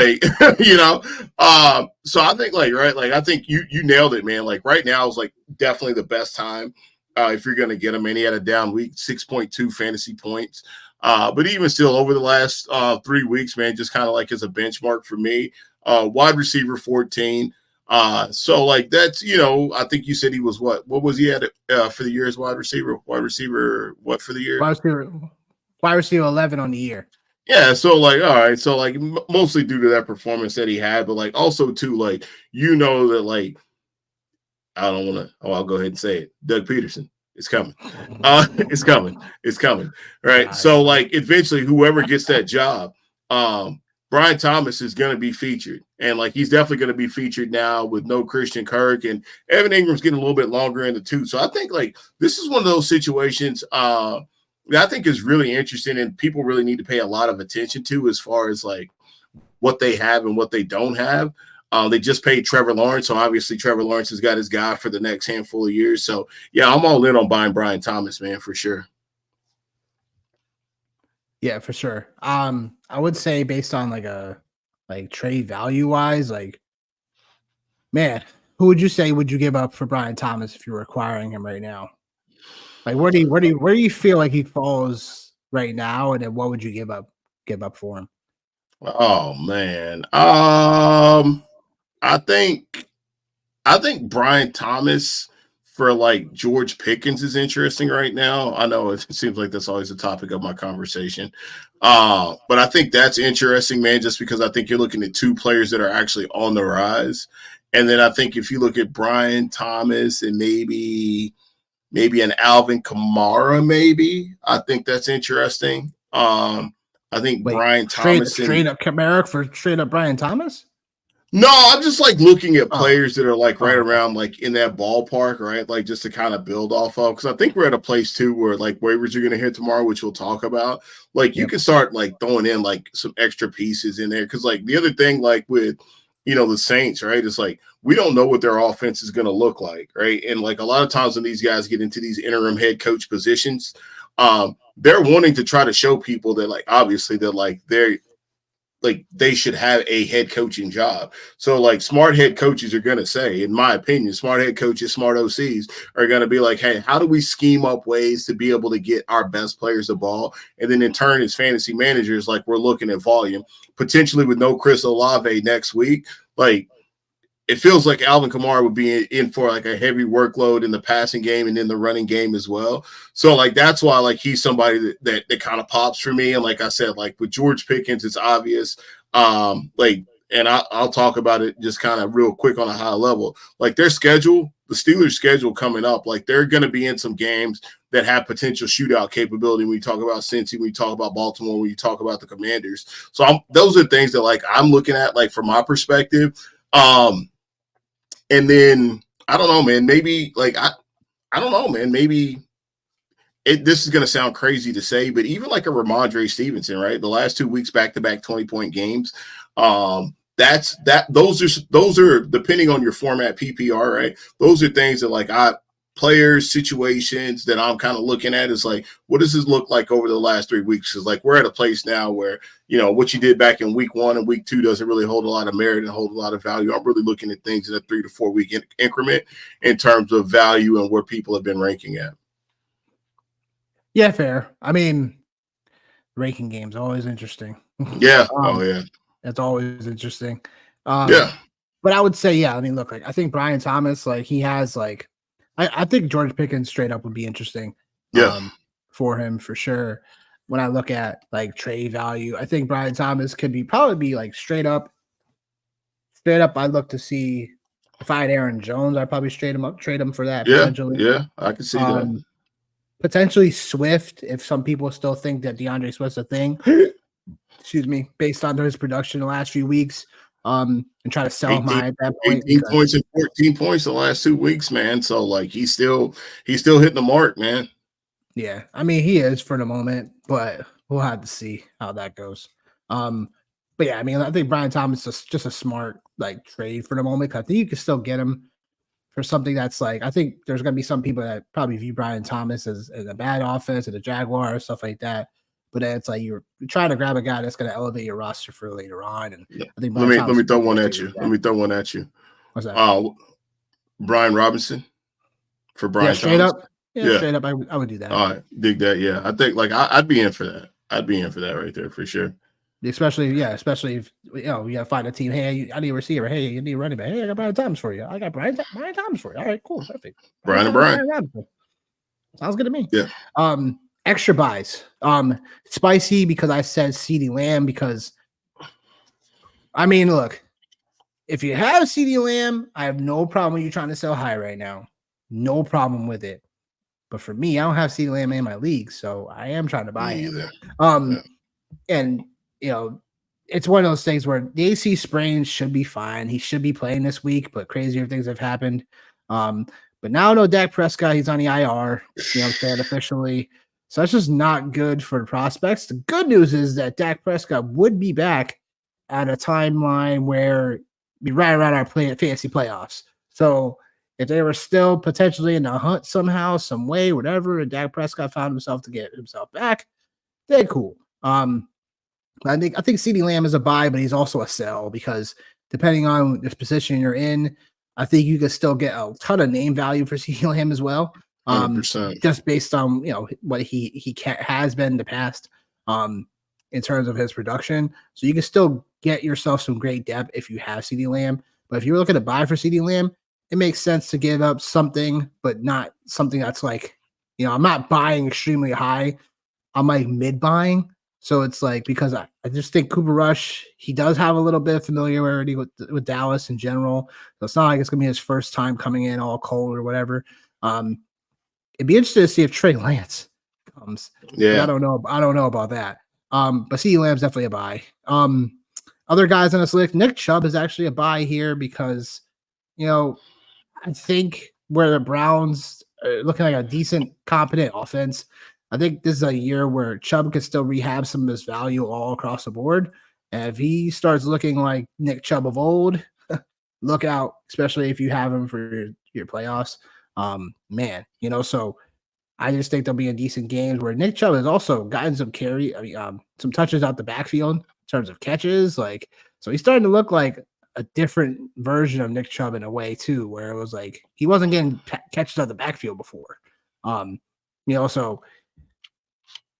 I think right, I think you nailed it, man. Right now is definitely the best time if you're going to get him. And he had a down week, 6.2 fantasy points. But even still, over the last 3 weeks, man, just kind of like as a benchmark for me, wide receiver 14. So like that's, I think you said he was what was he at for the year as wide receiver? Wide receiver what for the year? Wide receiver 11 on the year. Yeah, so like, all right, so like mostly due to that performance that he had, but like also too, like that like I don't want to. Oh, I'll go ahead and say it. Doug Peterson, it's coming. It's coming. It's coming. Right. So like eventually, whoever gets that job, Brian Thomas is going to be featured, and like he's definitely going to be featured now with no Christian Kirk, and Evan Ingram's getting a little bit longer in the tooth. So I think like this is one of those situations. That I think is really interesting, and people really need to pay a lot of attention to as far as like what they have and what they don't have. They just paid Trevor Lawrence, so obviously Trevor Lawrence has got his guy for the next handful of years. So yeah, I'm all in on buying Brian Thomas, man, for sure. Yeah, for sure. I would say based on like trade value wise, like man, who would you say would you give up for Brian Thomas if you're acquiring him right now? Like where do you feel like he falls right now, and then what would you give up for him? Oh man. I think Brian Thomas for like George Pickens is interesting right now. I know it seems like that's always the topic of my conversation. But I think that's interesting, man, just because I think you're looking at two players that are actually on the rise. And then I think if you look at Brian Thomas and maybe an Alvin Kamara, maybe I think that's interesting. I think Wait, Brian Thomas straight up Kamara for straight up Brian Thomas? No, I'm just like looking at Oh. players that are like right okay. around like in that ballpark, right? Like just to kind of build off of. Because I think we're at a place too where like waivers are going to hit tomorrow, which we'll talk about. Like you can start like throwing in like some extra pieces in there. Because like the other thing, like with the Saints, right? It's like we don't know what their offense is going to look like, right? And like a lot of times when these guys get into these interim head coach positions, they're wanting to try to show people that like obviously they should have a head coaching job. So like smart head coaches are going to say, in my opinion, smart head coaches, smart OCs are going to be like, hey, how do we scheme up ways to be able to get our best players the ball? And then in turn, as fantasy managers, like we're looking at volume, potentially with no Chris Olave next week. Like it feels like Alvin Kamara would be in for like a heavy workload in the passing game and in the running game as well. So like that's why like he's somebody that kind of pops for me. And like I said, like with George Pickens, it's obvious. And I'll talk about it just kind of real quick on a high level. Like their schedule, the Steelers' schedule coming up, like they're going to be in some games that have potential shootout capability. When you talk about Cincy, when you talk about Baltimore, when you talk about the Commanders. So those are things that like I'm looking at like from my perspective. And then I don't know, man. Maybe like I don't know, man. Maybe this is going to sound crazy to say, but even like a Ramondre Stevenson, right? The last 2 weeks back-to-back 20-point games. Those are depending on your format PPR, right? Those are things that like players, situations that I'm kind of looking at is like, what does this look like over the last 3 weeks? Because like we're at a place now where what you did back in week 1 and week 2 doesn't really hold a lot of merit and hold a lot of value. I'm really looking at things in a 3 to 4 week increment in terms of value and where people have been ranking at. Yeah, fair. I mean, ranking games always interesting. Yeah. Yeah. It's always interesting. Yeah. But I would say, yeah, I mean, look, like I think Brian Thomas, like he has like I think George Pickens straight up would be interesting for him for sure. When I look at like trade value, I think Brian Thomas could probably be like straight up. I look to see if I had Aaron Jones, I'd probably trade him for that potentially. Yeah, I can see that. Potentially Swift, if some people still think that DeAndre Swift's a thing. Excuse me, based on his production the last few weeks. And try to sell him high at that point. 18 points and 14 points the last 2 weeks, man. So like he's still hitting the mark, man. Yeah, I mean he is for the moment, but we'll have to see how that goes. But yeah, I mean I think Brian Thomas is just a smart like trade for the moment. Cause I think you can still get him for something that's like I think there's gonna be some people that probably view Brian Thomas as a bad offense and a Jaguar or stuff like that. But then it's like you're trying to grab a guy that's going to elevate your roster for later on. And I think let me throw one at you. Let me throw one at you. What's that? Brian Robinson for Brian Thomas. Yeah. straight up, I would do that. All right, dig that. Yeah, I think like I'd be in for that. I'd be in for that right there for sure. Especially if you gotta find a team. Hey, I need a receiver. Hey, you need a running back. Hey, I got Brian Thomas for you. I got Brian Thomas for you. All right, cool, perfect. Brian and Thomas, Brian. Robinson. Sounds good to me. Yeah. Extra buys. Spicy because I said CeeDee Lamb because I mean, look, if you have CeeDee Lamb, I have no problem with you trying to sell high right now. No problem with it. But for me, I don't have CeeDee Lamb in my league, so I am trying to buy him. And it's one of those things where the AC sprain should be fine. He should be playing this week, but crazier things have happened. But now no Dak Prescott, he's on the IR, what I'm saying, officially. So that's just not good for the prospects. The good news is that Dak Prescott would be back at a timeline where be right around our fantasy playoffs. So if they were still potentially in the hunt somehow, some way, whatever, and Dak Prescott found himself to get himself back, they're cool. I think CeeDee Lamb is a buy, but he's also a sell because depending on the position you're in, I think you could still get a ton of name value for CeeDee Lamb as well. 100%. Just based on what he has been in the past in terms of his production. So you can still get yourself some great depth if you have CeeDee Lamb. But if you're looking to buy for CeeDee Lamb, it makes sense to give up something, but not something that's like, I'm not buying extremely high. I'm like mid buying. So it's like, because I just think Cooper Rush, he does have a little bit of familiarity with Dallas in general. So it's not like it's going to be his first time coming in all cold or whatever. It'd be interesting to see if Trey Lance comes. Yeah. But I don't know about that. But CeeDee Lamb's definitely a buy. Other guys on this list, Nick Chubb is actually a buy here because, I think where the Browns are looking like a decent, competent offense, I think this is a year where Chubb can still rehab some of his value all across the board. And if he starts looking like Nick Chubb of old, look out, especially if you have him for your playoffs. So I just think there'll be a decent games where Nick Chubb has also gotten some some touches out the backfield in terms of catches. So he's starting to look like a different version of Nick Chubb in a way too, where it was like he wasn't getting catches out the backfield before. So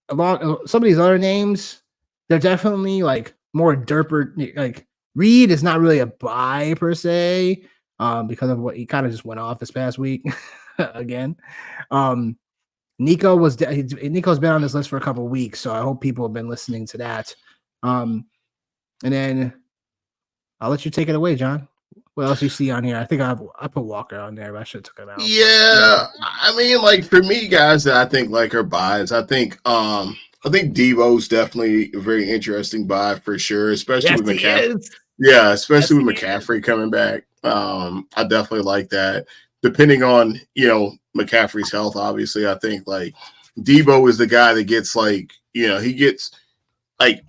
some of these other names, they're definitely like more derper. Like Reed is not really a buy per se, because of what he kind of just went off this past week again. Nico's been on this list for a couple of weeks, so I hope people have been listening to that. And then I'll let you take it away, John. What else you see on here? I think I put Walker on there, but I should have took him out. Yeah, I mean, like for me, guys that I think like are buys. I think Devo's definitely a very interesting buy for sure, especially with McCaffrey. Yeah, especially with McCaffrey coming back. I definitely like that. Depending on McCaffrey's health, obviously, I think like Devo is the guy that gets like he gets like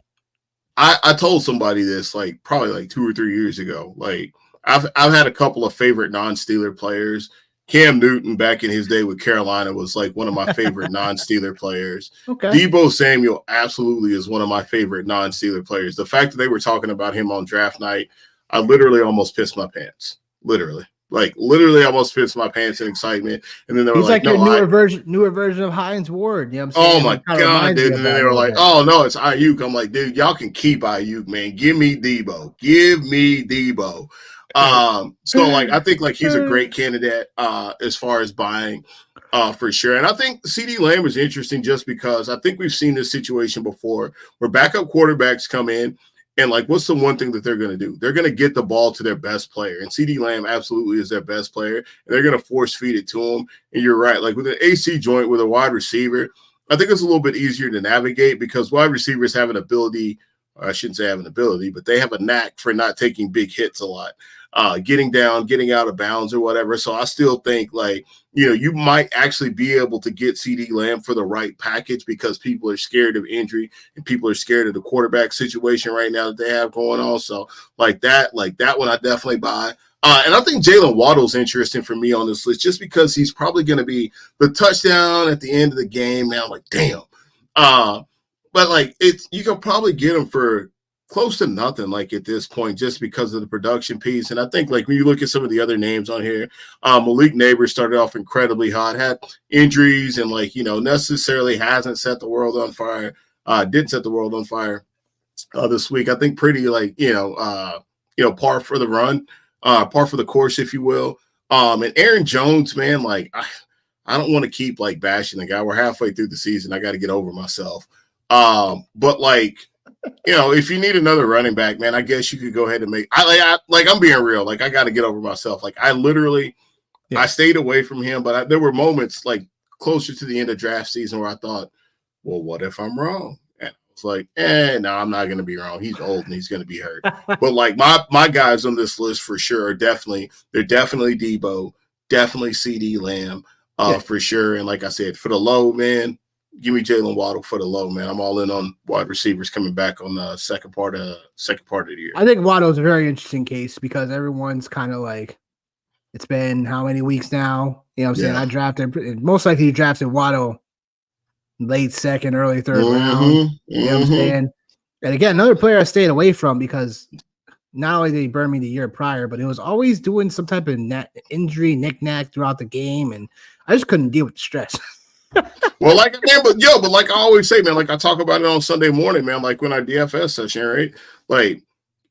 I told somebody this like probably like 2 or 3 years ago. Like I've had a couple of favorite non-Steeler players. Cam Newton back in his day with Carolina was like one of my favorite non-Steeler players. Okay. Deebo Samuel absolutely is one of my favorite non-Steeler players. The fact that they were talking about him on draft night, I literally almost pissed my pants. Literally almost pissed my pants in excitement. And then they were he's like your newer version of Hines Ward. You know what I'm saying? Oh my God, dude. And then they were like, oh no, it's Ayuk. I'm like, dude, y'all can keep Ayuk, man. Give me Deebo. So like I think like he's a great candidate as far as buying for sure. And I think CeeDee Lamb is interesting just because I think we've seen this situation before where backup quarterbacks come in. And like, what's the one thing that they're going to do? They're going to get the ball to their best player. And CeeDee Lamb absolutely is their best player. And they're going to force feed it to him. And you're right. Like with an AC joint with a wide receiver, I think it's a little bit easier to navigate because wide receivers have an ability, or I shouldn't say have an ability, but they have a knack for not taking big hits a lot. Getting down, getting out of bounds or whatever. So I still think like, you might actually be able to get CeeDee Lamb for the right package because people are scared of injury and people are scared of the quarterback situation right now that they have going on. So like that one I definitely buy. And I think Jalen Waddle's interesting for me on this list just because he's probably going to be the touchdown at the end of the game. Now I'm like, damn. But like you can probably get him for close to nothing like at this point, just because of the production piece. And I think like when you look at some of the other names on here, Malik Neighbors started off incredibly hot, had injuries, and like necessarily hasn't set the world on fire. Didn't set the world on fire this week. I think pretty like par for the run, par for the course, if you will. And Aaron Jones, man, like I don't want to keep like bashing the guy. We're halfway through the season. I got to get over myself. But like, if you need another running back, man, I guess you could go ahead and make. I'm being real. Like I got to get over myself. Like I literally, I stayed away from him, but there were moments like closer to the end of draft season where I thought, well, what if I'm wrong? And I was like, no, I'm not going to be wrong. He's old and he's going to be hurt. But like my guys on this list for sure are definitely Debo, definitely CD Lamb, for sure. And like I said, for the low, man, give me Jalen Waddle for the low, man. I'm all in on wide receivers coming back on the second part of the year. I think Waddle is a very interesting case because everyone's kind of like, it's been how many weeks now? You know what I'm saying? I drafted, most likely you drafted Waddle late second, early third round. You know what I'm saying? And again, another player I stayed away from because not only did he burn me the year prior, but he was always doing some type of injury knick-knack throughout the game, and I just couldn't deal with the stress. Well, like, man, but like I always say, man, like I talk about it on Sunday morning, man, like when our DFS session, right? Like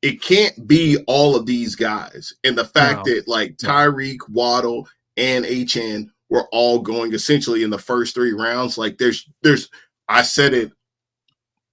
it can't be all of these guys. And the fact that like Tyreek, Waddle, and HN were all going essentially in the first 3 rounds, like there's I said it,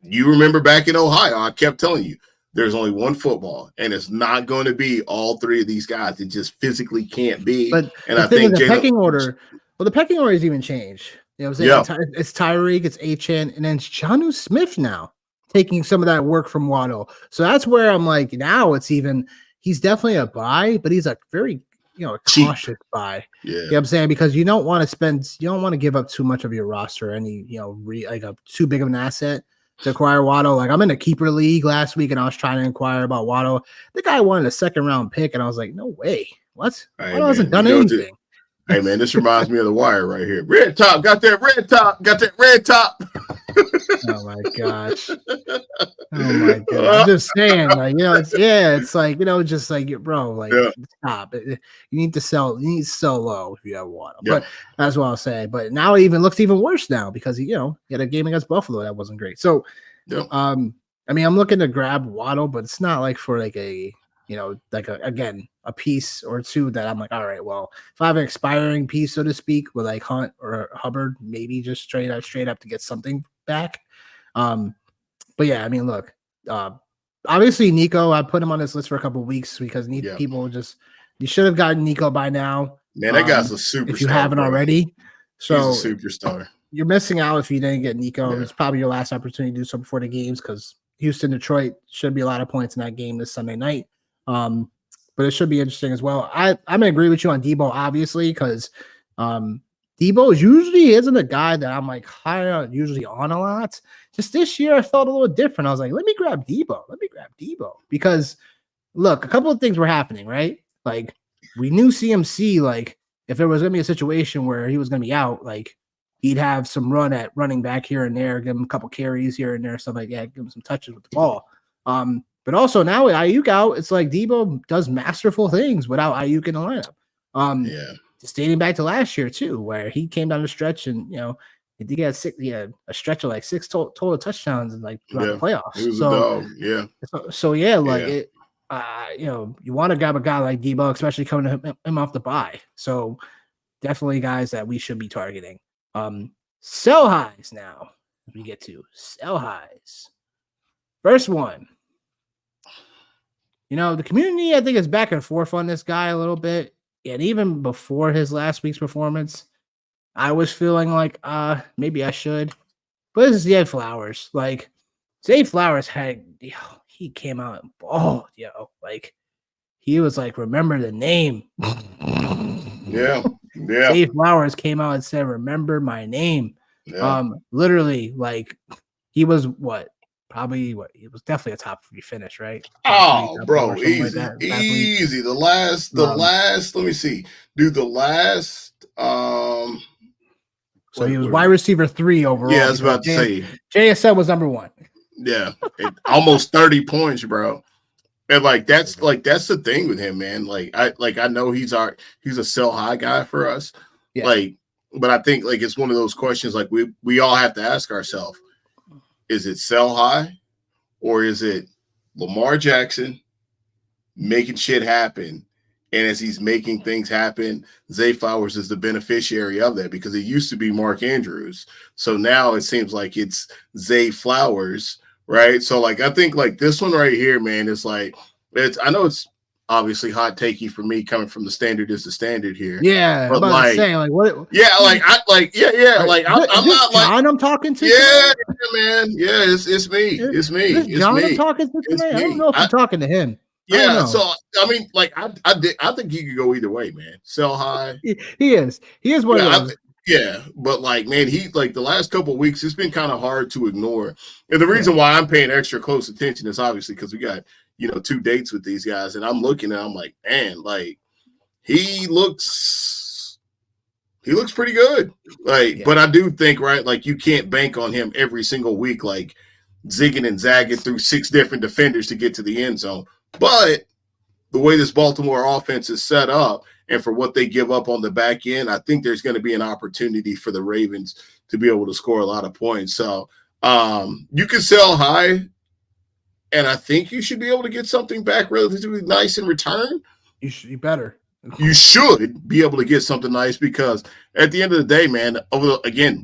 you remember back in Ohio, I kept telling you, there's only one football, and it's not going to be all 3 of these guys. It just physically can't be. But and I think the pecking order, the pecking order has even changed. You know what I'm saying? Yeah. It's Tyreek, it's HN, and then it's Jonnu Smith now taking some of that work from Waddle. So that's where I'm like, now it's even, he's definitely a buy, but he's a very, a cautious buy. Yeah. You know what I'm saying? Because you don't want to give up too much of your roster, any, like a too big of an asset to acquire Waddle. Like I'm in a keeper league last week and I was trying to inquire about Waddle. The guy wanted a 2nd round pick and I was like, no way. What? Waddle hasn't done anything. Hey man, this reminds me of The Wire right here. Red top, got that red top. Oh my gosh. Oh my god. I'm just saying, like, it's like, just like, bro, like, stop. You need to sell low if you have Waddle. But that's what I'll say. But now it even looks even worse now because he had a game against Buffalo that wasn't great. So I'm looking to grab Waddle, but it's not like for like a a piece or two that I'm like, all right, well, if I have an expiring piece, so to speak, with like Hunt or Hubbard, maybe just straight up to get something back. But yeah, look, obviously Nico, I put him on this list for a couple of weeks because people you should have gotten Nico by now. Man, that guy's a superstar. If you haven't already. So he's a superstar. You're missing out if you didn't get Nico. Yeah. It's probably your last opportunity to do so before the games because Houston, Detroit should be a lot of points in that game this Sunday night. But it should be interesting as well. I'm gonna agree with you on Debo, obviously, because Debo usually isn't a guy that I'm like usually on a lot. Just this year, I felt a little different. I was like, let me grab Debo because look, a couple of things were happening, right? Like we knew CMC, like if there was gonna be a situation where he was gonna be out, like he'd have some run at running back here and there, give him a couple carries here and there, stuff like that, give him some touches with the ball. But also now with Ayuk out, it's like Debo does masterful things without Ayuk in the lineup. Just dating back to last year too, where he came down the stretch and he had a stretch of like 6 total touchdowns and like throughout the playoffs. He was a dog. So you want to grab a guy like Debo, especially coming to him off the bye. So definitely guys that we should be targeting. Sell highs now. We get to sell highs. First one. The community, I think, is back and forth on this guy a little bit. And even before his last week's performance, I was feeling like maybe I should. But this is Zay Flowers. Like, Zay Flowers he came out and balled, Like, he was like, remember the name. Yeah. Zay Flowers came out and said, remember my name. Yeah. Literally, like, he was Probably he was definitely a top 3 finish, right? Oh, bro, easy. The last, let me see. Dude, the last so he was wide receiver 3 overall. Yeah, I was about to say. JSN was number 1. Yeah, almost 30 points, bro. And that's the thing with him, man. I know he's a sell high guy for us. Yeah. But I think it's one of those questions we all have to ask ourselves: is it sell high or is it Lamar Jackson making shit happen? And as he's making things happen, Zay Flowers is the beneficiary of that because it used to be Mark Andrews. So now it seems like it's Zay Flowers, right? So I think this one right here, man, is I know it's obviously hot takey for me coming from the standard is the standard here. Yeah, but I'm about to say what? Yeah, I'm not John I'm talking to. Yeah, man. Yeah, it's me. It's me. Is It's John me. I'm talking to It's tonight? me. I don't know if I'm talking to him. Yeah, so I mean, I think he could go either way, man. Sell high. He is one of those. But man, he the last couple of weeks, it's been kind of hard to ignore. And the reason why I'm paying extra close attention is obviously because we got 2 dates with these guys, and I'm looking and I'm like, man, he looks pretty good. But I do think you can't bank on him every single week, zigging and zagging through 6 different defenders to get to the end zone. But the way this Baltimore offense is set up and for what they give up on the back end, I think there's going to be an opportunity for the Ravens to be able to score a lot of points. So you can sell high, and I think you should be able to get something back relatively nice in return. You better. You should be able to get something nice because at the end of the day, man,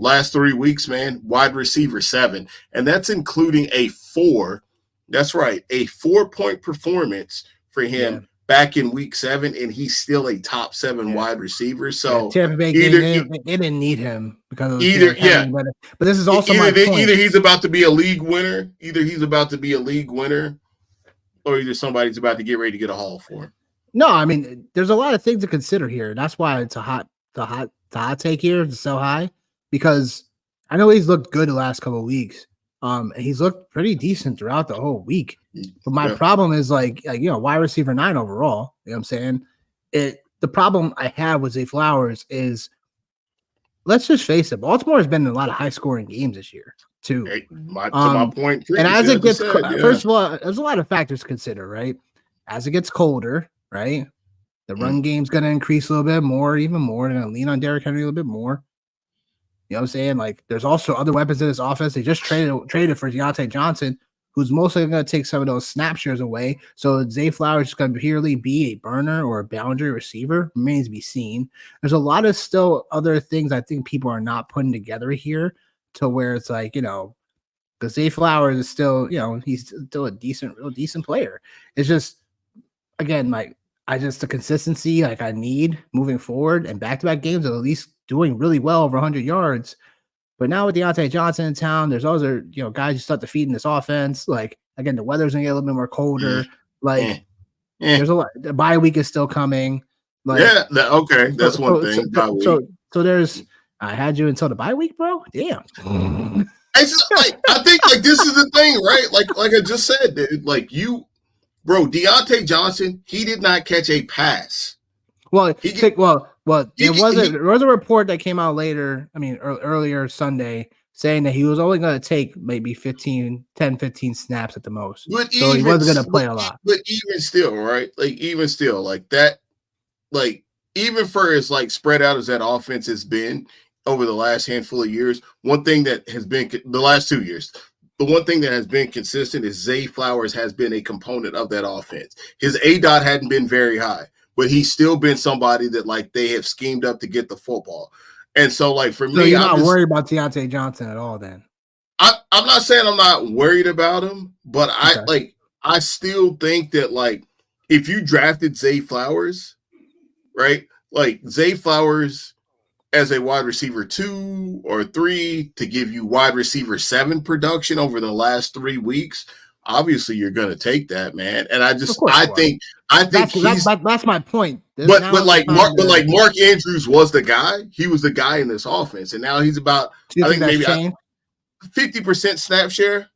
last 3 weeks, man, wide receiver 7, and that's including a 4. That's right, a 4-point performance for him back in week 7, and he's still a top 7 wide receiver. So Tampa Bay they didn't need him because of but this is also my point. Either he's about to be a league winner, or either somebody's about to get ready to get a haul for him. No, I mean, there's a lot of things to consider here. That's why it's the hot take here to sell high, because I know he's looked good the last couple of weeks. And he's looked pretty decent throughout the whole week. But my problem is wide receiver 9 overall. You know what I'm saying? The problem I have with Zay Flowers is, let's just face it, Baltimore has been in a lot of high scoring games this year too. To my point, and as it gets first of all, there's a lot of factors to consider, right? As it gets colder, right? The run game's going to increase a little bit more, even more. They're going to lean on Derrick Henry a little bit more. You know what I'm saying? There's also other weapons in this offense. They just traded for Deontay Johnson, who's mostly going to take some of those snap shares away. So Zay Flowers is going to purely be a burner or a boundary receiver. Remains to be seen. There's a lot of still other things I think people are not putting together here to where it's because Zay Flowers is still, he's still a real decent player. It's just, again, the consistency I need moving forward, and back-to-back games of at least doing really well over 100 yards. But now with Deontay Johnson in town, there's other guys who start to feed in this offense. Again, the weather's gonna get a little bit more colder. There's a lot. The bye week is still coming. That's one thing. So there's. I had you until the bye week, bro. Damn. I think this is the thing, right? Like I just said, dude. Bro, Deontay Johnson, he did not catch a pass. Well, there was a report that came out later, earlier Sunday, saying that he was only going to take maybe 15 snaps at the most. So he wasn't going to play a lot. But even still, right? Even for as spread out as that offense has been over the last handful of years, one thing that has been the last 2 years, the one thing that has been consistent is Zay Flowers has been a component of that offense. His ADOT hadn't been very high, but he's still been somebody that they have schemed up to get the football. And so for me, you're not worried about Deontay Johnson at all then? I'm not saying I'm not worried about him, but I still think that if you drafted Zay Flowers, right? Zay Flowers as a wide receiver 2 or 3 to give you wide receiver 7 production over the last 3 weeks, obviously you're going to take that, man. And I think that's my point. But Mark Andrews was the guy. He was the guy in this offense, and now he's about I think maybe 50% snap share,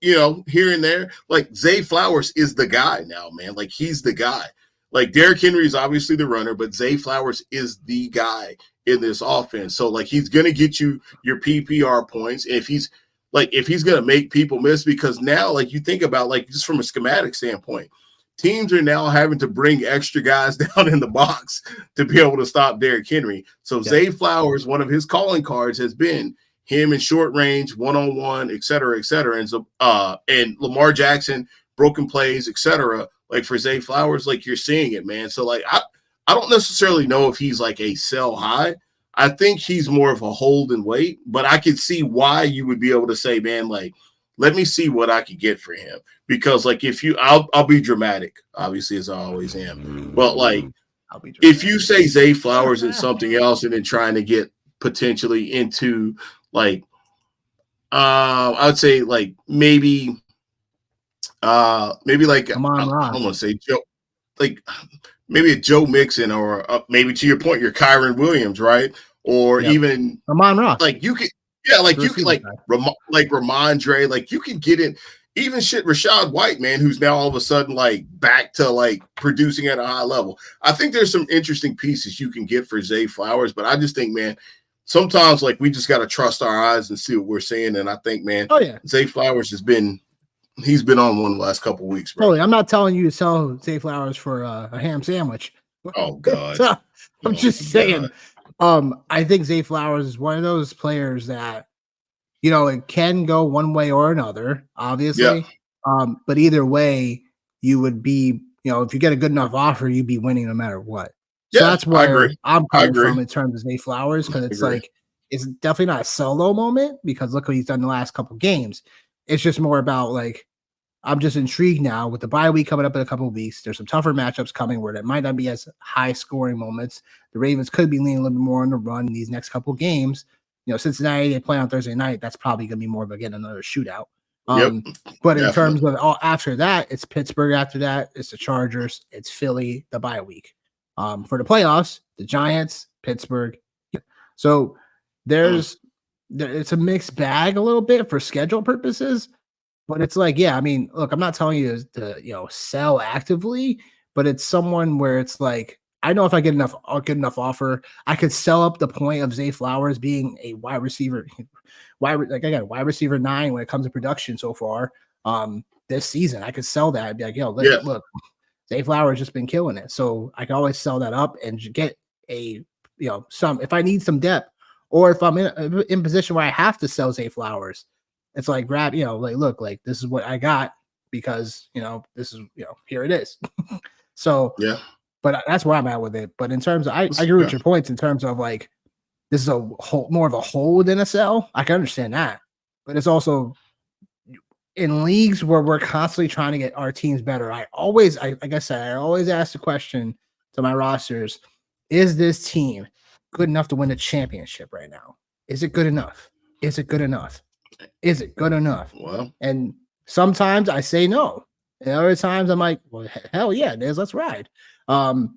here and there. Zay Flowers is the guy now, man. He's the guy. Derrick Henry is obviously the runner, but Zay Flowers is the guy in this offense. So he's going to get you your PPR points. If he's like if he's going to make people miss, because now, like you think about, like just from a schematic standpoint, teams are now having to bring extra guys down in the box to be able to stop Derrick Henry. So Zay Flowers, one of his calling cards has been him in short range, one-on-one, et cetera, et cetera. And so, and Lamar Jackson, broken plays, et cetera. Like for Zay Flowers, like you're seeing it, man. So like, I don't necessarily know if he's like a sell high. I think he's more of a hold and wait, but I could see why you would be able to say, man, like, let me see what I could get for him. Because like if you, I'll be dramatic, obviously, as I always am. But like if you say Zay Flowers and something else, and then trying to get potentially into like I would say like maybe like I don't want to say Joe, like maybe a Joe Mixon, or maybe to your point, your Kyron Williams, right? Or even Amon Ross. Like you could, like you could like Ramondre, like you could get in even shit Rashad White, man, who's now all of a sudden like back to like producing at a high level. I think there's some interesting pieces you can get for Zay Flowers, but I just think, man, sometimes like we just got to trust our eyes and see what we're seeing. And I think, man, Zay Flowers he's been on one the last couple of weeks, bro. Totally. I'm not telling you to sell Zay Flowers for a ham sandwich. Oh God. So, I'm just saying. I think Zay Flowers is one of those players that, you know, it can go one way or another, obviously. But either way, you would be, you know, if you get a good enough offer, you'd be winning no matter what. So that's where I'm coming from in terms of Zay Flowers, because it's like, it's definitely not a solo moment, because look what he's done the last couple of games. It's just more about like, I'm just intrigued now with the bye week coming up in a couple of weeks. There's some tougher matchups coming where that might not be as high scoring moments. The Ravens could be leaning a little bit more on the run in these next couple of games. You know, Cincinnati, they play on Thursday night. That's probably going to be more of another shootout. But in terms of after that, it's Pittsburgh. After that, it's the Chargers. It's Philly, the bye week. For the playoffs, the Giants, Pittsburgh. So it's a mixed bag a little bit for schedule purposes. But it's like, I mean, look, I'm not telling you to, you know, sell actively, but it's someone where it's like, I know if I get a good enough offer, I could sell up the point of Zay Flowers being a wide receiver 9 when it comes to production so far this season. I could sell that and be like, look, Zay Flowers just been killing it. So I can always sell that up and get if I need some depth, or if I'm in position where I have to sell Zay Flowers. It's like grab, look, like this is what I got, because, this is, here it is. So, but that's where I'm at with it. But in terms of, I agree with your points in terms of like, this is more of a hold than a sell. I can understand that. But it's also in leagues where we're constantly trying to get our teams better. Like I said, I always ask the question to my rosters, is this team good enough to win a championship right now? Is it good enough? Is it good enough? Is it good enough? Well, and sometimes I say no, and other times I'm like, well, hell yeah, it is. Let's ride. So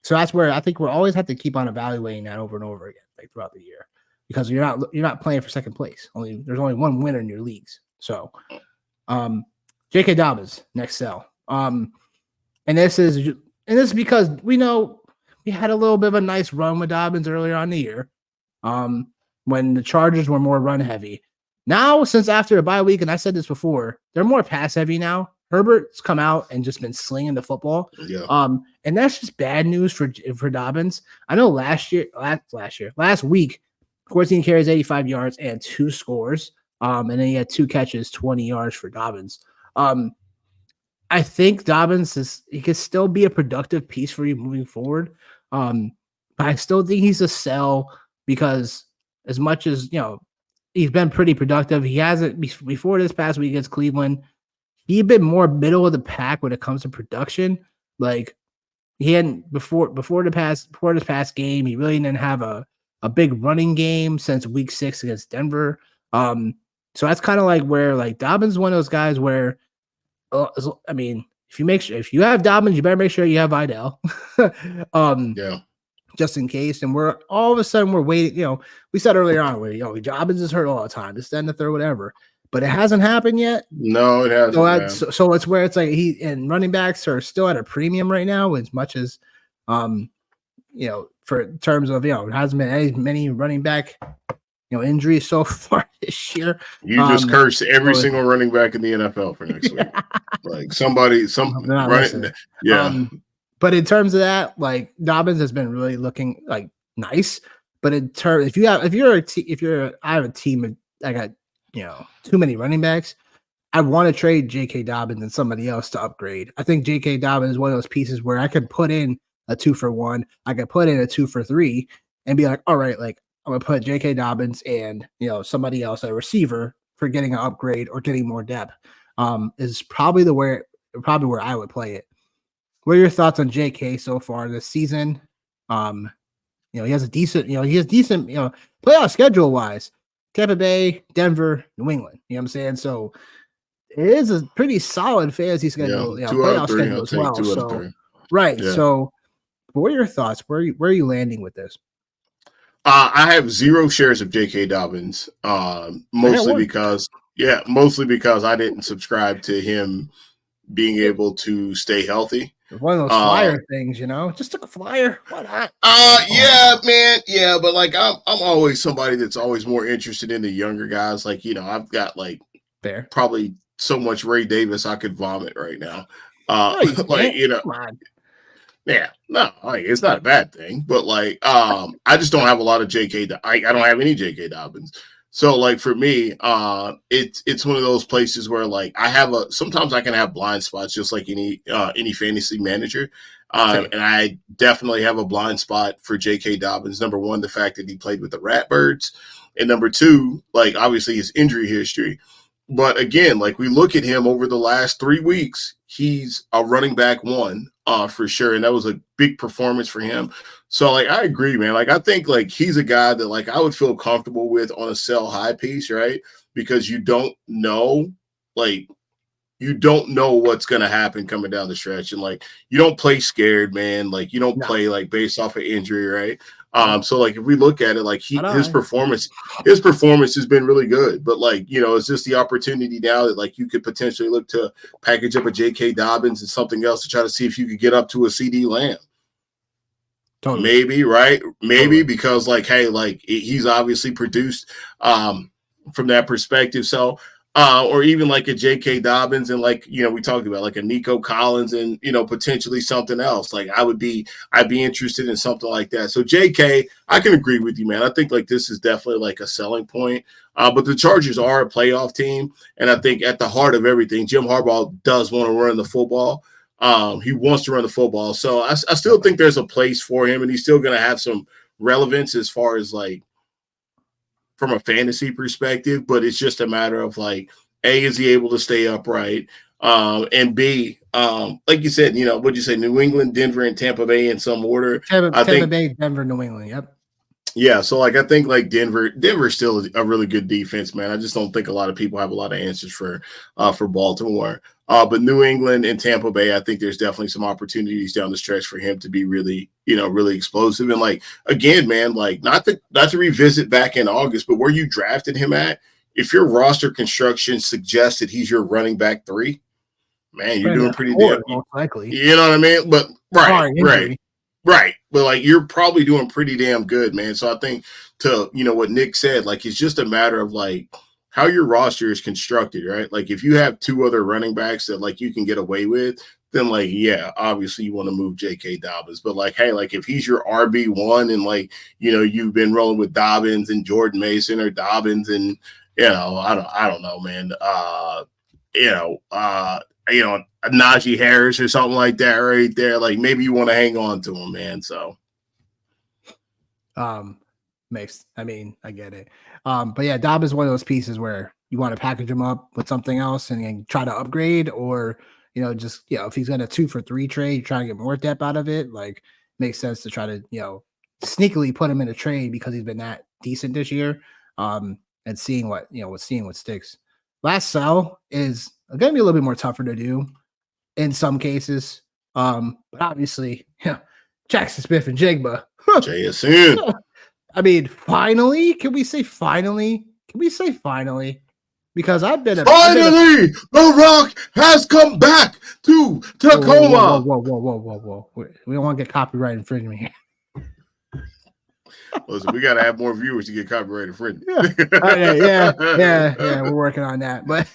that's where I think we'll always have to keep on evaluating that over and over again, like throughout the year, because you're not playing for second place. There's only one winner in your leagues. So, J.K. Dobbins next sell. And this is because we know we had a little bit of a nice run with Dobbins earlier on in the year, when the Chargers were more run heavy. Now, since after the bye week, and I said this before, they're more pass heavy now. Herbert's come out and just been slinging the football. And that's just bad news for Dobbins. I know last week, 14 carries, 85 yards, and 2 scores. And then he had 2 catches, 20 yards for Dobbins. I think Dobbins he could still be a productive piece for you moving forward. But I still think he's a sell, because as much as, he's been pretty productive. He hasn't before this past week against Cleveland. He'd been more middle of the pack when it comes to production. Like he hadn't before this past game. He really didn't have a big running game since week 6 against Denver. So that's kind of like where like Dobbins is one of those guys where, I mean, if you have Dobbins, you better make sure you have Vidal. Just in case. And we're all of a sudden we're waiting. We said earlier on where Dobbins is hurt all the time, this, then the third, whatever. But it hasn't happened yet. No, it hasn't. So it's where it's like and running backs are still at a premium right now, as much as for terms of it hasn't been as many running back injuries so far this year. You just cursed every so- single running back in the NFL for next week. Like somebody, some they're not running, listening. yeah. But in terms of that, like Dobbins has been really looking like nice. But in terms, I have a team, I got too many running backs. I want to trade J.K. Dobbins and somebody else to upgrade. I think J.K. Dobbins is one of those pieces where I could put in a 2-for-1, I could put in a 2-for-3, and be like, all right, like I'm gonna put J.K. Dobbins and somebody else, a receiver, for getting an upgrade or getting more depth. Is probably where I would play it. What are your thoughts on J.K. so far this season? He has a decent, playoff schedule wise. Tampa Bay, Denver, New England. You know what I'm saying? So it is a pretty solid fantasy schedule, 2 out of playoff 3. schedule I'll as take well. 2 out of So 3. right. Yeah. So what are your thoughts? Where are you landing with this? I have 0 shares of J.K. Dobbins, mostly because I didn't subscribe to him being able to stay healthy. One of those flyer things, just took a flyer. Why not? Yeah, man. Yeah, but like I'm always somebody that's always more interested in the younger guys. Like, I've got like Fair. probably so much Ray Davis I could vomit right now. No, you like, Come on. Yeah, no, like it's not a bad thing, but like I just don't have a lot of JK. I don't have any JK Dobbins. So like for me, it's one of those places where like sometimes I can have blind spots just like any fantasy manager. And I definitely have a blind spot for J.K. Dobbins. Number one, the fact that he played with the Ratbirds, and number two, like obviously his injury history. But again, like we look at him over the last 3 weeks, he's a running back one for sure, and that was a big performance for him. So like I agree, man. Like I think like he's a guy that like I would feel comfortable with on a sell high piece, right? Because you don't know what's going to happen coming down the stretch. And like, you don't play scared, man. Like you don't play like based off of injury. Right. So like, if we look at it, like his performance has been really good, but like, it's just the opportunity now that like you could potentially look to package up a JK Dobbins and something else to try to see if you could get up to a CD Lamb. Totally. Maybe, right. Maybe because like, hey, like he's obviously produced from that perspective. So, or even like a J.K. Dobbins and like, we talked about like a Nico Collins and, potentially something else. Like I'd be interested in something like that. So J.K., I can agree with you, man. I think like this is definitely like a selling point. But the Chargers are a playoff team. And I think at the heart of everything, Jim Harbaugh does want to run the football. He wants to run the football. So I still think there's a place for him and he's still going to have some relevance as far as like, from a fantasy perspective, but it's just a matter of like, A, is he able to stay upright? And B, like you said, what'd you say? New England, Denver, and Tampa Bay in some order. Tampa Bay, Denver, New England. Yep. Yeah, so like I think like Denver's still a really good defense, man. I just don't think a lot of people have a lot of answers for Baltimore. But New England and Tampa Bay, I think there's definitely some opportunities down the stretch for him to be really, really explosive. And like again, man, like not to revisit back in August, but where you drafted him at, if your roster construction suggests that he's your running back 3, man, you're doing pretty damn. Most likely. You know what I mean? But right. But like you're probably doing pretty damn good, man. So I think to what Nick said, like it's just a matter of like how your roster is constructed, right? Like if you have 2 other running backs that like you can get away with, then like yeah, obviously you want to move J.K. Dobbins. But like hey, like if he's your RB1 and like you've been rolling with Dobbins and Jordan Mason or Dobbins and I don't know, man. Najee Harris or something like that right there. Like maybe you want to hang on to him, man. So I get it. But yeah, Dobbins is one of those pieces where you want to package him up with something else and try to upgrade, or just if he's got a 2-for-3 trade, you're trying to get more depth out of it. Like makes sense to try to sneakily put him in a trade because he's been that decent this year. And seeing what sticks. Last sell is going to be a little bit more tougher to do in some cases. But obviously, Jackson Smith and Jigba. JSN. I mean, finally, can we say finally? Because finally, The Rock has come back to Tacoma. Whoa. We don't want to get copyright infringement here. Listen, we got to have more viewers to get copyright infringement. Yeah. We're working on that, but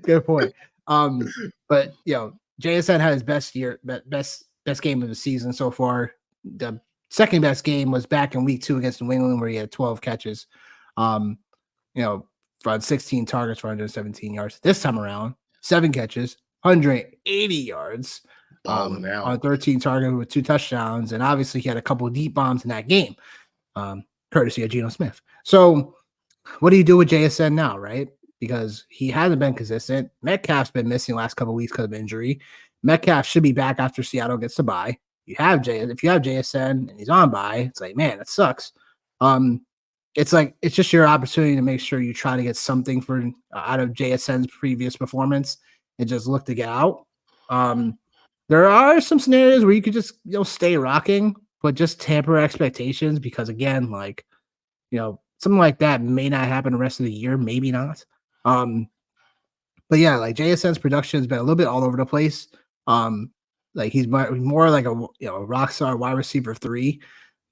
good point. But JSN had his best year, best game of the season so far. The second best game was back in week 2 against New England, where he had 12 catches. For 16 targets for 117 yards. This time around, 7 catches, 180 yards. Balling out on 13 targets with 2 touchdowns, and obviously he had a couple of deep bombs in that game, courtesy of Geno Smith. So, what do you do with JSN now, right? Because he hasn't been consistent. Metcalf's been missing the last couple of weeks because of injury. Metcalf should be back after Seattle gets to bye. If you have JSN and he's on bye, it's like, man, that sucks. It's just your opportunity to make sure you try to get something out of JSN's previous performance and just look to get out. There are some scenarios where you could just stay rocking, but just temper expectations because again, something like that may not happen the rest of the year, maybe not. But yeah, like JSN's production has been a little bit all over the place. He's more like a rock star wide receiver 3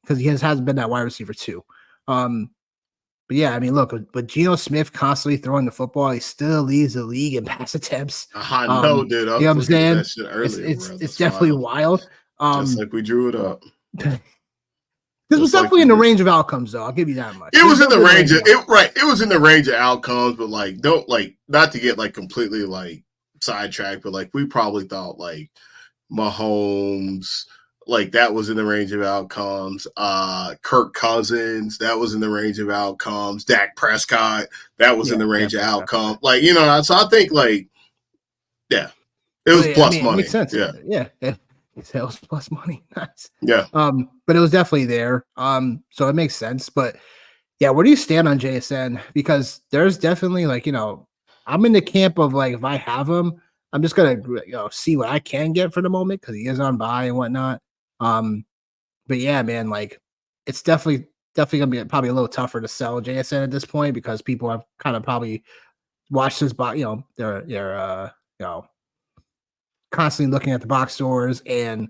because he hasn't been that wide receiver 2. But yeah, I mean, look, with Geno Smith constantly throwing the football, he still leads the league in pass attempts. I know, dude. I You know was what I'm looking at saying? that shit earlier, It's definitely wild. Just like we drew it up. This was definitely in the range of outcomes, though. I'll give you that much. It was in the range of it, right? It was in the range of outcomes, but not to get completely sidetracked, but we probably thought Mahomes, that was in the range of outcomes. Kirk Cousins, that was in the range of outcomes. Dak Prescott, that was in the range of outcomes. So I think it was plus money. It makes sense. Yeah. Sales plus money. Nice. Yeah. But it was definitely there. So it makes sense. But yeah, where do you stand on JSN? Because there's definitely I'm in the camp of if I have him, I'm just gonna see what I can get for the moment because he is on bye and whatnot. But yeah, man, it's definitely gonna be probably a little tougher to sell JSN at this point because people have kind of probably watched his box. They're constantly looking at the box scores and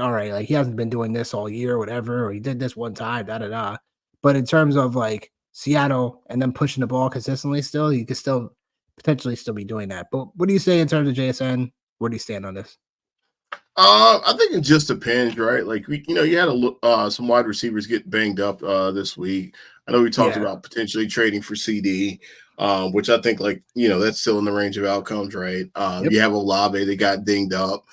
all right, he hasn't been doing this all year or whatever, or he did this one time, da. But in terms of Seattle and then pushing the ball consistently, still you could still potentially still be doing that. But what do you say in terms of JSN? Where do you stand on this? I think it just depends, right? You had some wide receivers get banged up this week. I know we talked about potentially trading for CD, which I think that's still in the range of outcomes, right? You have Olave that got dinged up.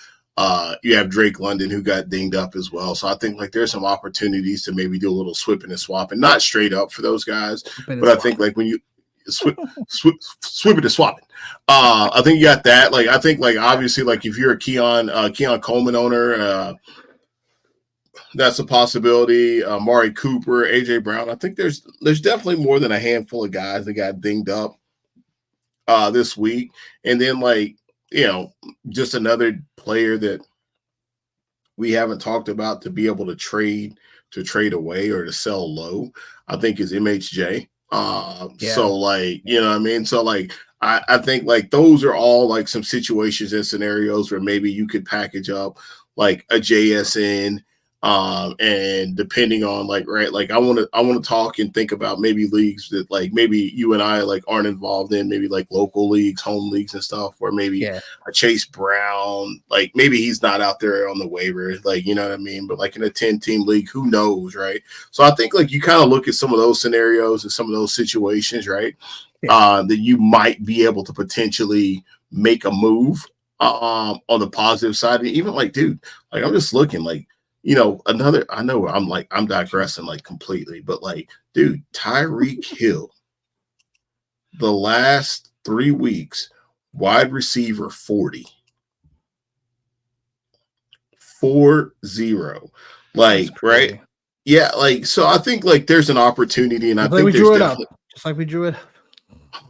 You have Drake London who got dinged up as well. So I think there's some opportunities to maybe do a little swapping and swapping, not straight up for those guys, but I think when you swipping and swapping. I think you got that. I think obviously if you're a Keon Coleman owner, that's a possibility. Mari Cooper, AJ Brown. I think there's definitely more than a handful of guys that got dinged up this week, and then just another player that we haven't talked about to be able to trade away or to sell low. I think is MHJ. So you know what I mean? So I think those are all some situations and scenarios where maybe you could package up a JSN and depending on I want to talk and think about maybe leagues that maybe you and I aren't involved in, maybe local leagues, home leagues and stuff, where maybe a Chase Brown, maybe he's not out there on the waiver, you know what I mean? But in a 10-team league, who knows, right? So I think you kind of look at some of those scenarios and some of those situations, right? That you might be able to potentially make a move on the positive side. And even dude, I'm just looking I know I'm digressing completely, but dude, Tyreek Hill, the last 3 weeks, wide receiver 40. 40. Right? Yeah, so I think there's an opportunity, and I think we drew it up. Just like we drew it up.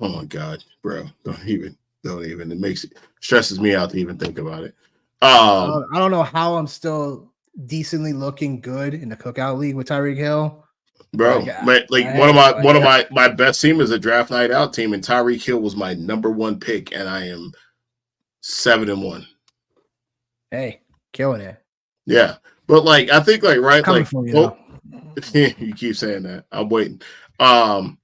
Oh my God, bro. Don't even. It stresses me out to even think about it. I don't know how I'm still decently looking good in the Cookout League with Tyreek Hill, bro. One of my best team is a draft night out team, and Tyreek Hill was my number 1 pick, and I am 7-1. Hey, killing it. Yeah, but I think right, You keep saying that. I'm waiting. But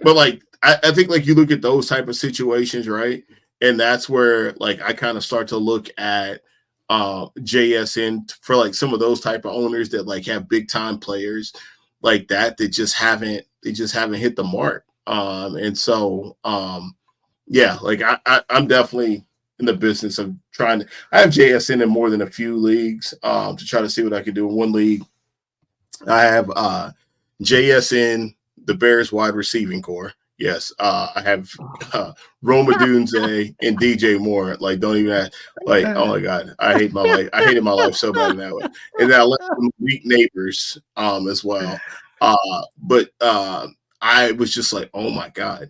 like I think like you look at those type of situations, right? And that's where like I kind of start to look at JSN for like some of those type of owners that like have big time players like that just haven't hit the mark. And so yeah, like I'm definitely in the business of trying to. I have JSN in more than a few leagues to try to see what I can do. In one league, I have JSN, the Bears wide receiving core. Yes, I have Roma Dunze and DJ Moore. Like, don't even ask, like, oh my god, I hate my life. I hated my life so bad in that way. And then I let them weak neighbors as well. But I was just like, oh my god.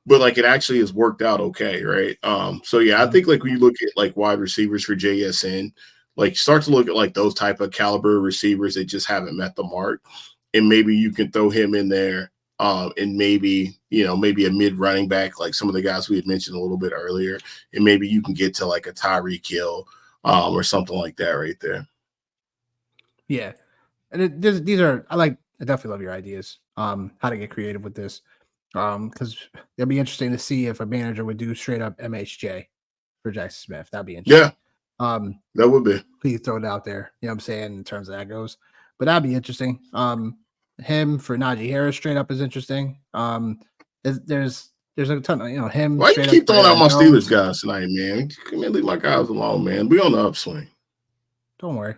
But like it actually has worked out okay, right? So yeah, I think like when you look at like wide receivers for JSN, like start to look at like those type of caliber receivers that just haven't met the mark, and maybe you can throw him in there, and maybe maybe a mid running back like some of the guys we had mentioned a little bit earlier, and maybe you can get to like a Tyreek Hill, or something like that right there. Yeah, and these are I definitely love your ideas. How to get creative with this, because it'll be interesting to see if a manager would do straight up MHJ for Jackson Smith. That'd be interesting. Yeah, that would be. Please throw it out there. You know what I'm saying in terms of that goes, but that'd be interesting. Him for Najee Harris straight up is interesting. There's a ton of him. Why you straight keep up throwing out my Jones. Steelers guys tonight, man? Come here, leave my guys alone, man. We on the upswing. Don't worry.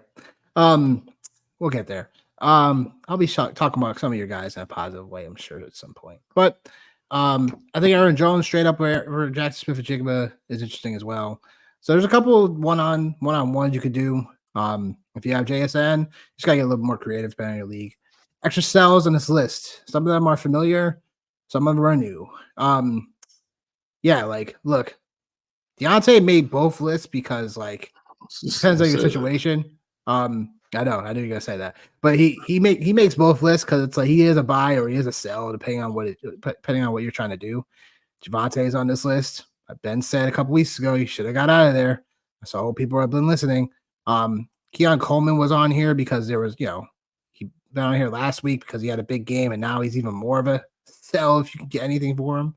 We'll get there. I'll be talking about some of your guys in a positive way, I'm sure, at some point. But I think Aaron Jones straight up where Jackson Smith and Jigba is interesting as well. So there's a couple one-on-ones you could do. If you have JSN, you just gotta get a little more creative depending on your league. Extra cells on this list. Some of them are familiar, some of them are new. Yeah, like look, Deontay made both lists because like depends on your situation. I know you're gonna say that, but he makes both lists because it's like he is a buy or he is a sell depending on what you're trying to do. Javonte is on this list. Ben said a couple weeks ago he should have got out of there. So I hope people have been listening. Keon Coleman was on here because there was he been on here last week because he had a big game and now he's even more of a sell if you can get anything for him.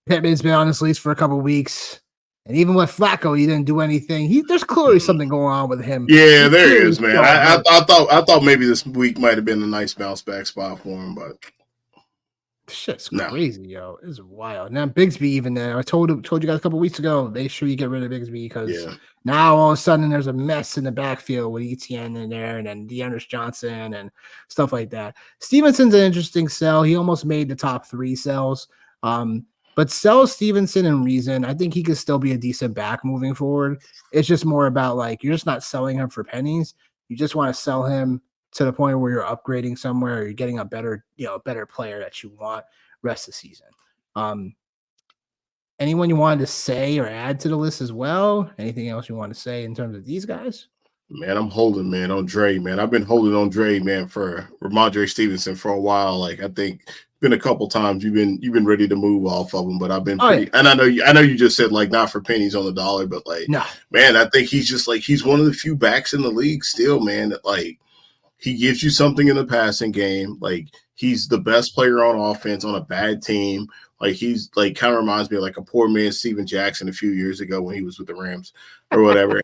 Pittman's been on this list for a couple weeks. And even with Flacco, he didn't do anything. There's clearly something going on with him. Yeah, there is, man. I thought maybe this week might have been a nice bounce back spot for him, but shit's crazy, yo. It's wild. Now Bigsby even there. I told you guys a couple weeks ago, they sure you get rid of Bigsby because now all of a sudden there's a mess in the backfield with ETN in there and then Deandre Johnson and stuff like that. Stevenson's an interesting sell. He almost made the top 3 sells. But sell Stevenson and Reason. I think he could still be a decent back moving forward. It's just more about like you're just not selling him for pennies. You just want to sell him to the point where you're upgrading somewhere or you're getting a better player that you want rest of the season. Anyone you wanted to say or add to the list as well? Anything else you want to say in terms of these guys? Man, I'm holding, man, on Dre, man. I've been holding on Dre, man, for Ramondre Stevenson for a while. Like I think been a couple times you've been ready to move off of him, but I've been pretty. And I know you just said like not for pennies on the dollar, but like, no, man, I think he's just like he's one of the few backs in the league still, man. That like he gives you something in the passing game. Like he's the best player on offense on a bad team. Like he's like kind of reminds me of like a poor man Steven Jackson a few years ago when he was with the Rams or whatever.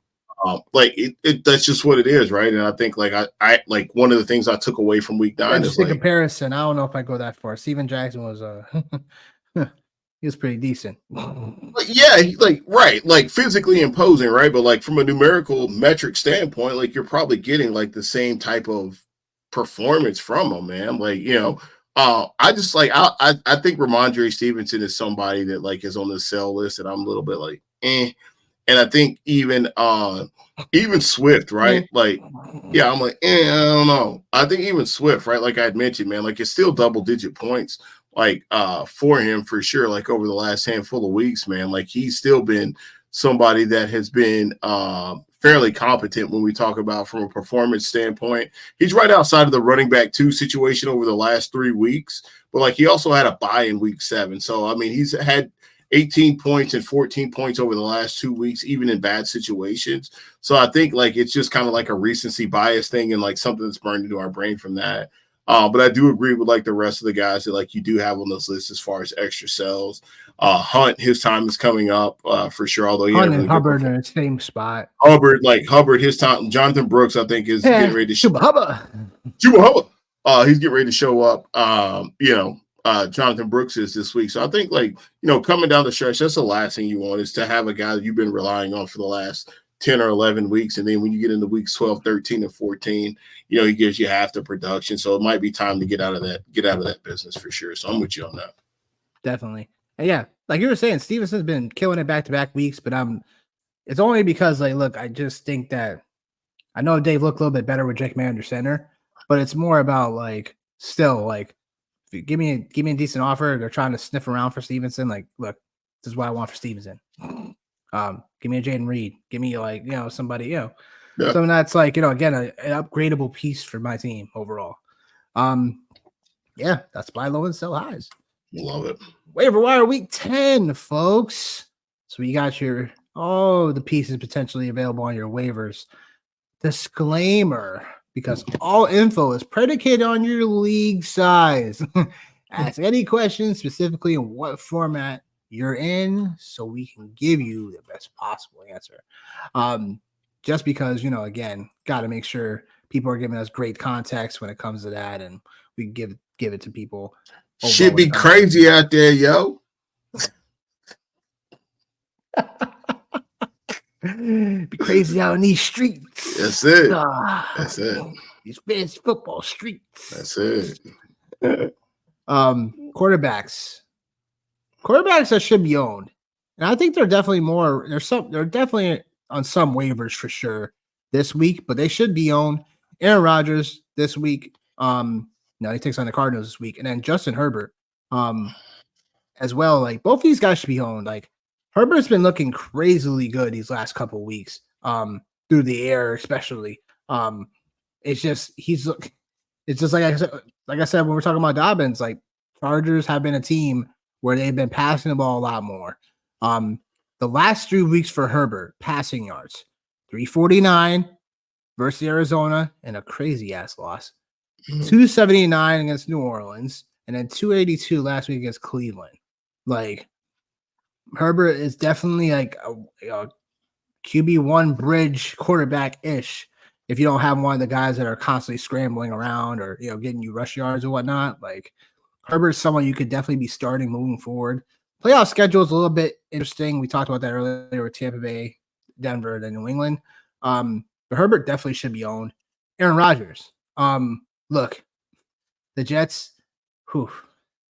Like that's just what it is, right? And I think like I like one of the things I took away from week 9 is like comparison. I don't know if I go that far. Steven Jackson was he was pretty decent. Yeah, like right, like physically imposing, right? But like from a numerical metric standpoint, like you're probably getting like the same type of performance from him, man. Like I just like I think Ramondre Stevenson is somebody that like is on the sell list, and I'm a little bit like And I think even Swift, right? Like, yeah, I'm like, I don't know. I think even Swift, right? Like I had mentioned, man, like it's still double-digit points, like for him for sure. Like over the last handful of weeks, man, like he's still been somebody that has been fairly competent when we talk about from a performance standpoint. He's right outside of the running back 2 situation over the last 3 weeks, but like he also had a bye in week 7. So I mean, he's had 18 points and 14 points over the last 2 weeks, even in bad situations. So I think like it's just kind of like a recency bias thing and like something that's burned into our brain from that. But I do agree with like the rest of the guys that like you do have on this list as far as extra sells. Hunt, his time is coming up for sure. Although he had Hunt a and really Hubbard good are in the same spot. Hubbard, his time. Jonathan Brooks, I think, is getting ready to Chuba Hubba. He's getting ready to show up. Jonathan Brooks is this week. So I think like, coming down the stretch, that's the last thing you want is to have a guy that you've been relying on for the last 10 or 11 weeks. And then when you get into weeks 12, 13, and 14, he gives you half the production. So it might be time to get out of that business for sure. So I'm with you on that. Definitely. And yeah, like you were saying, Stevenson's been killing it back-to-back weeks, but it's only because like, look, I just think that I know Dave looked a little bit better with Jake May under center, but it's more about like still like if you give me a decent offer. They're trying to sniff around for Stevenson. Like, look, this is what I want for Stevenson. Give me a Jaden Reed. Give me like somebody something that's like again an upgradable piece for my team overall. Yeah, that's buy low and sell highs. Love it. Waiver wire week 10, folks. So you got the pieces potentially available on your waivers. Disclaimer, because all info is predicated on your league size. Ask any questions specifically in what format you're in so we can give you the best possible answer. Just because, again, got to make sure people are giving us great context when it comes to that, and we give it to people. Should be crazy out there, yo. Be crazy out in these streets. That's it. That's it. These fancy football streets. That's it. Quarterbacks that should be owned, and I think they're definitely more. They're definitely on some waivers for sure this week, but they should be owned. Aaron Rodgers this week. He takes on the Cardinals this week, and then Justin Herbert, as well. Like both these guys should be owned. Like Herbert's been looking crazily good these last couple of weeks, through the air, especially. It's just like I said when we're talking about Dobbins. Like Chargers have been a team where they've been passing the ball a lot more. The last 3 weeks for Herbert, passing yards, 349 versus Arizona, and a crazy ass loss. 279 against New Orleans, and then 282 last week against Cleveland. Like Herbert is definitely like a QB1 bridge quarterback-ish. If you don't have one of the guys that are constantly scrambling around or getting you rush yards or whatnot, like Herbert's someone you could definitely be starting moving forward. Playoff schedule is a little bit interesting. We talked about that earlier with Tampa Bay, Denver, and New England. But Herbert definitely should be owned. Aaron Rodgers. Look, the Jets, we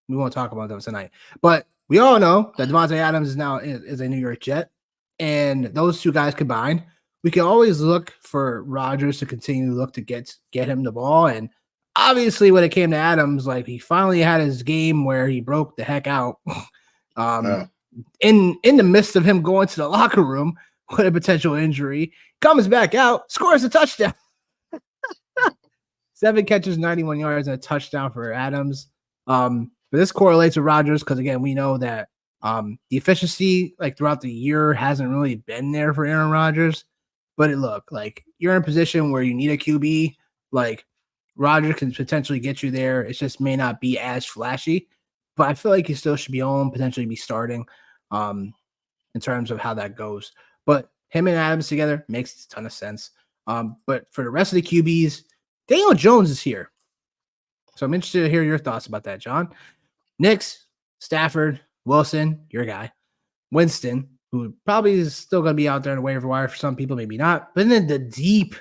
won't talk about them tonight. But we all know that Devontae Adams is a New York Jet. And those two guys combined, we can always look for Rodgers to continue to look to get him the ball. And obviously when it came to Adams, like he finally had his game where he broke the heck out. In the midst of him going to the locker room with a potential injury, comes back out, scores a touchdown. 7 catches, 91 yards, and a touchdown for Adams. But this correlates with Rodgers because, again, we know that the efficiency like throughout the year hasn't really been there for Aaron Rodgers. But look, like you're in a position where you need a QB. Like Rodgers can potentially get you there. It just may not be as flashy. But I feel like he still should be owned, potentially be starting in terms of how that goes. But him and Adams together makes a ton of sense. But for the rest of the QBs, Daniel Jones is here. So I'm interested to hear your thoughts about that, John. Knicks, Stafford, Wilson, your guy. Winston, who probably is still going to be out there in the waiver wire for some people, maybe not. But then the deep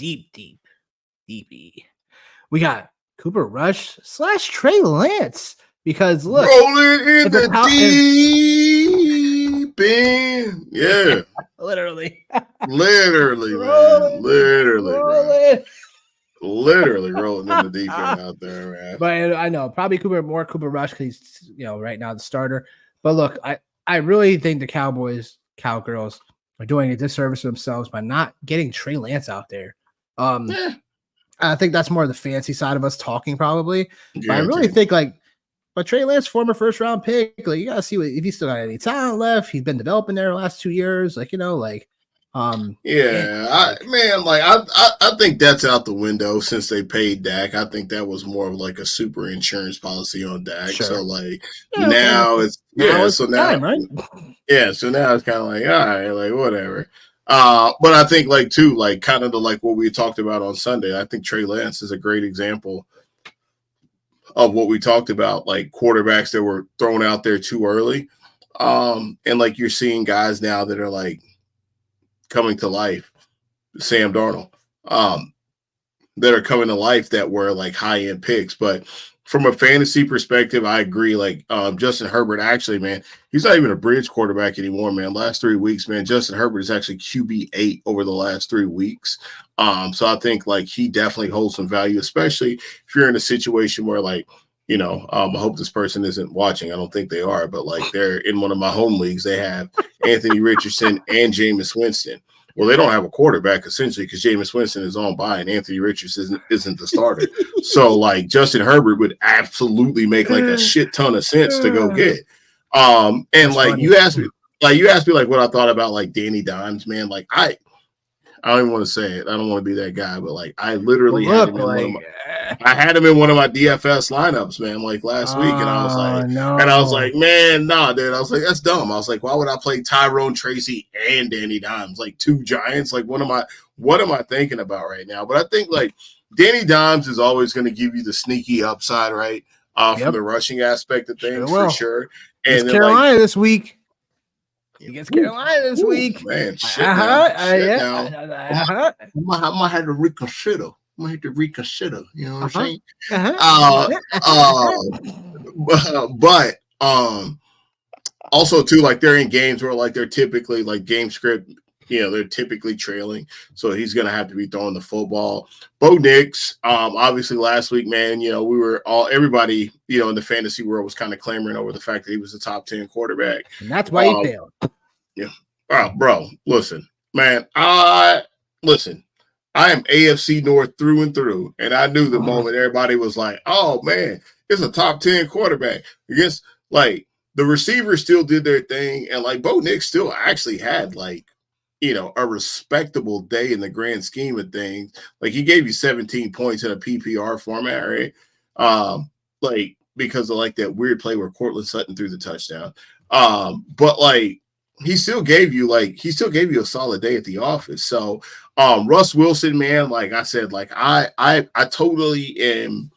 E. We got Cooper Rush / Trey Lance. Because look, rolling in the deep end. Yeah. Literally, man. Literally rolling in the deep end out there, man. But I know probably Cooper Rush because he's right now the starter. But look, I really think the Cowgirls are doing a disservice to themselves by not getting Trey Lance out there. I think that's more the fancy side of us talking probably. But I really think like But Trey Lance, former first round pick, like you gotta see if he's still got any talent left. He's been developing there the last 2 years, like I think that's out the window since they paid Dak. I think that was more of like a super insurance policy on Dak. Sure. So like Yeah, now okay. it's yeah. So now time, right? yeah. So now it's kind of like all right, like whatever. But I think like too, like kind of the like what we talked about on Sunday. I think Trey Lance is a great example of what we talked about, like quarterbacks that were thrown out there too early. And like you're seeing guys now that are like coming to life, Sam Darnold, that are coming to life that were like high end picks. But from a fantasy perspective, I agree. Like Justin Herbert, actually, man, he's not even a bridge quarterback anymore, man. Last 3 weeks, man, Justin Herbert is actually QB8 over the last 3 weeks. So I think like he definitely holds some value, especially if you're in a situation where like, I hope this person isn't watching. I don't think they are, but like they're in one of my home leagues. They have Anthony Richardson and Jameis Winston. Well, they don't have a quarterback essentially because Jameis Winston is on bye and Anthony Richardson isn't the starter. So like Justin Herbert would absolutely make like a shit ton of sense to go get. And that's like funny. you asked me like what I thought about like Danny Dimes, man. Like I don't even want to say it. I don't want to be that guy, but like I literally had him in I had him in one of my DFS lineups, man, like last week, and I was like, man, nah, dude. I was like, that's dumb. I was like, why would I play Tyrone Tracy and Danny Dimes, like 2 giants? Like, what am I thinking about right now? But I think like Danny Dimes is always going to give you the sneaky upside, right? From the rushing aspect of things for sure. And it's Carolina this week. He gets Carolina this week. Man, shit now. I might have to reconsider. I'm gonna have to reconsider. You know what I'm saying? But also too, like they're in games where like they're typically like game script. They're typically trailing, so he's gonna have to be throwing the football. Bo Nix, obviously last week, man. Everybody, in the fantasy world was kind of clamoring over the fact that he was a top 10 quarterback, and that's why he failed. Yeah, bro. Listen, man. I am AFC North through and through. And I knew the moment everybody was like, oh, man, it's a top 10 quarterback. Against, like, the receivers still did their thing. And, like, Bo Nix still actually had, like, a respectable day in the grand scheme of things. Like, he gave you 17 points in a PPR format, right? Like, because of, like, that weird play where Cortland Sutton threw the touchdown. But, like, he still gave you a solid day at the office. So Russ Wilson, man, like I said, like I totally am,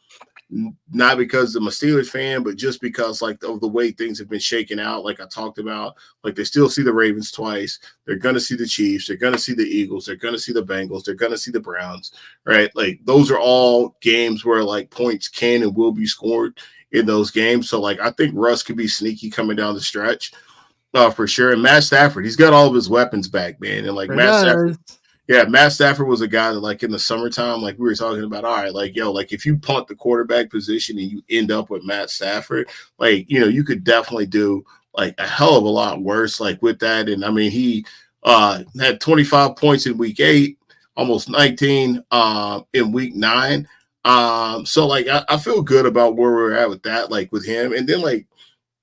not because I'm a Steelers fan, but just because like of the way things have been shaken out. Like I talked about, like they still see the Ravens twice. They're going to see the Chiefs. They're going to see the Eagles. They're going to see the Bengals. They're going to see the Browns, right? Like those are all games where like points can and will be scored in those games. So like I think Russ could be sneaky coming down the stretch. For sure. And Matt Stafford, he's got all of his weapons back, man. And like Matt Stafford was a guy that like in the summertime, like we were talking about, all right, like, like if you punt the quarterback position and you end up with Matt Stafford, like, you could definitely do like a hell of a lot worse, like with that. And I mean, he had 25 points in week 8, almost 19 in week 9. So like, I feel good about where we're at with that, like with him. And then like,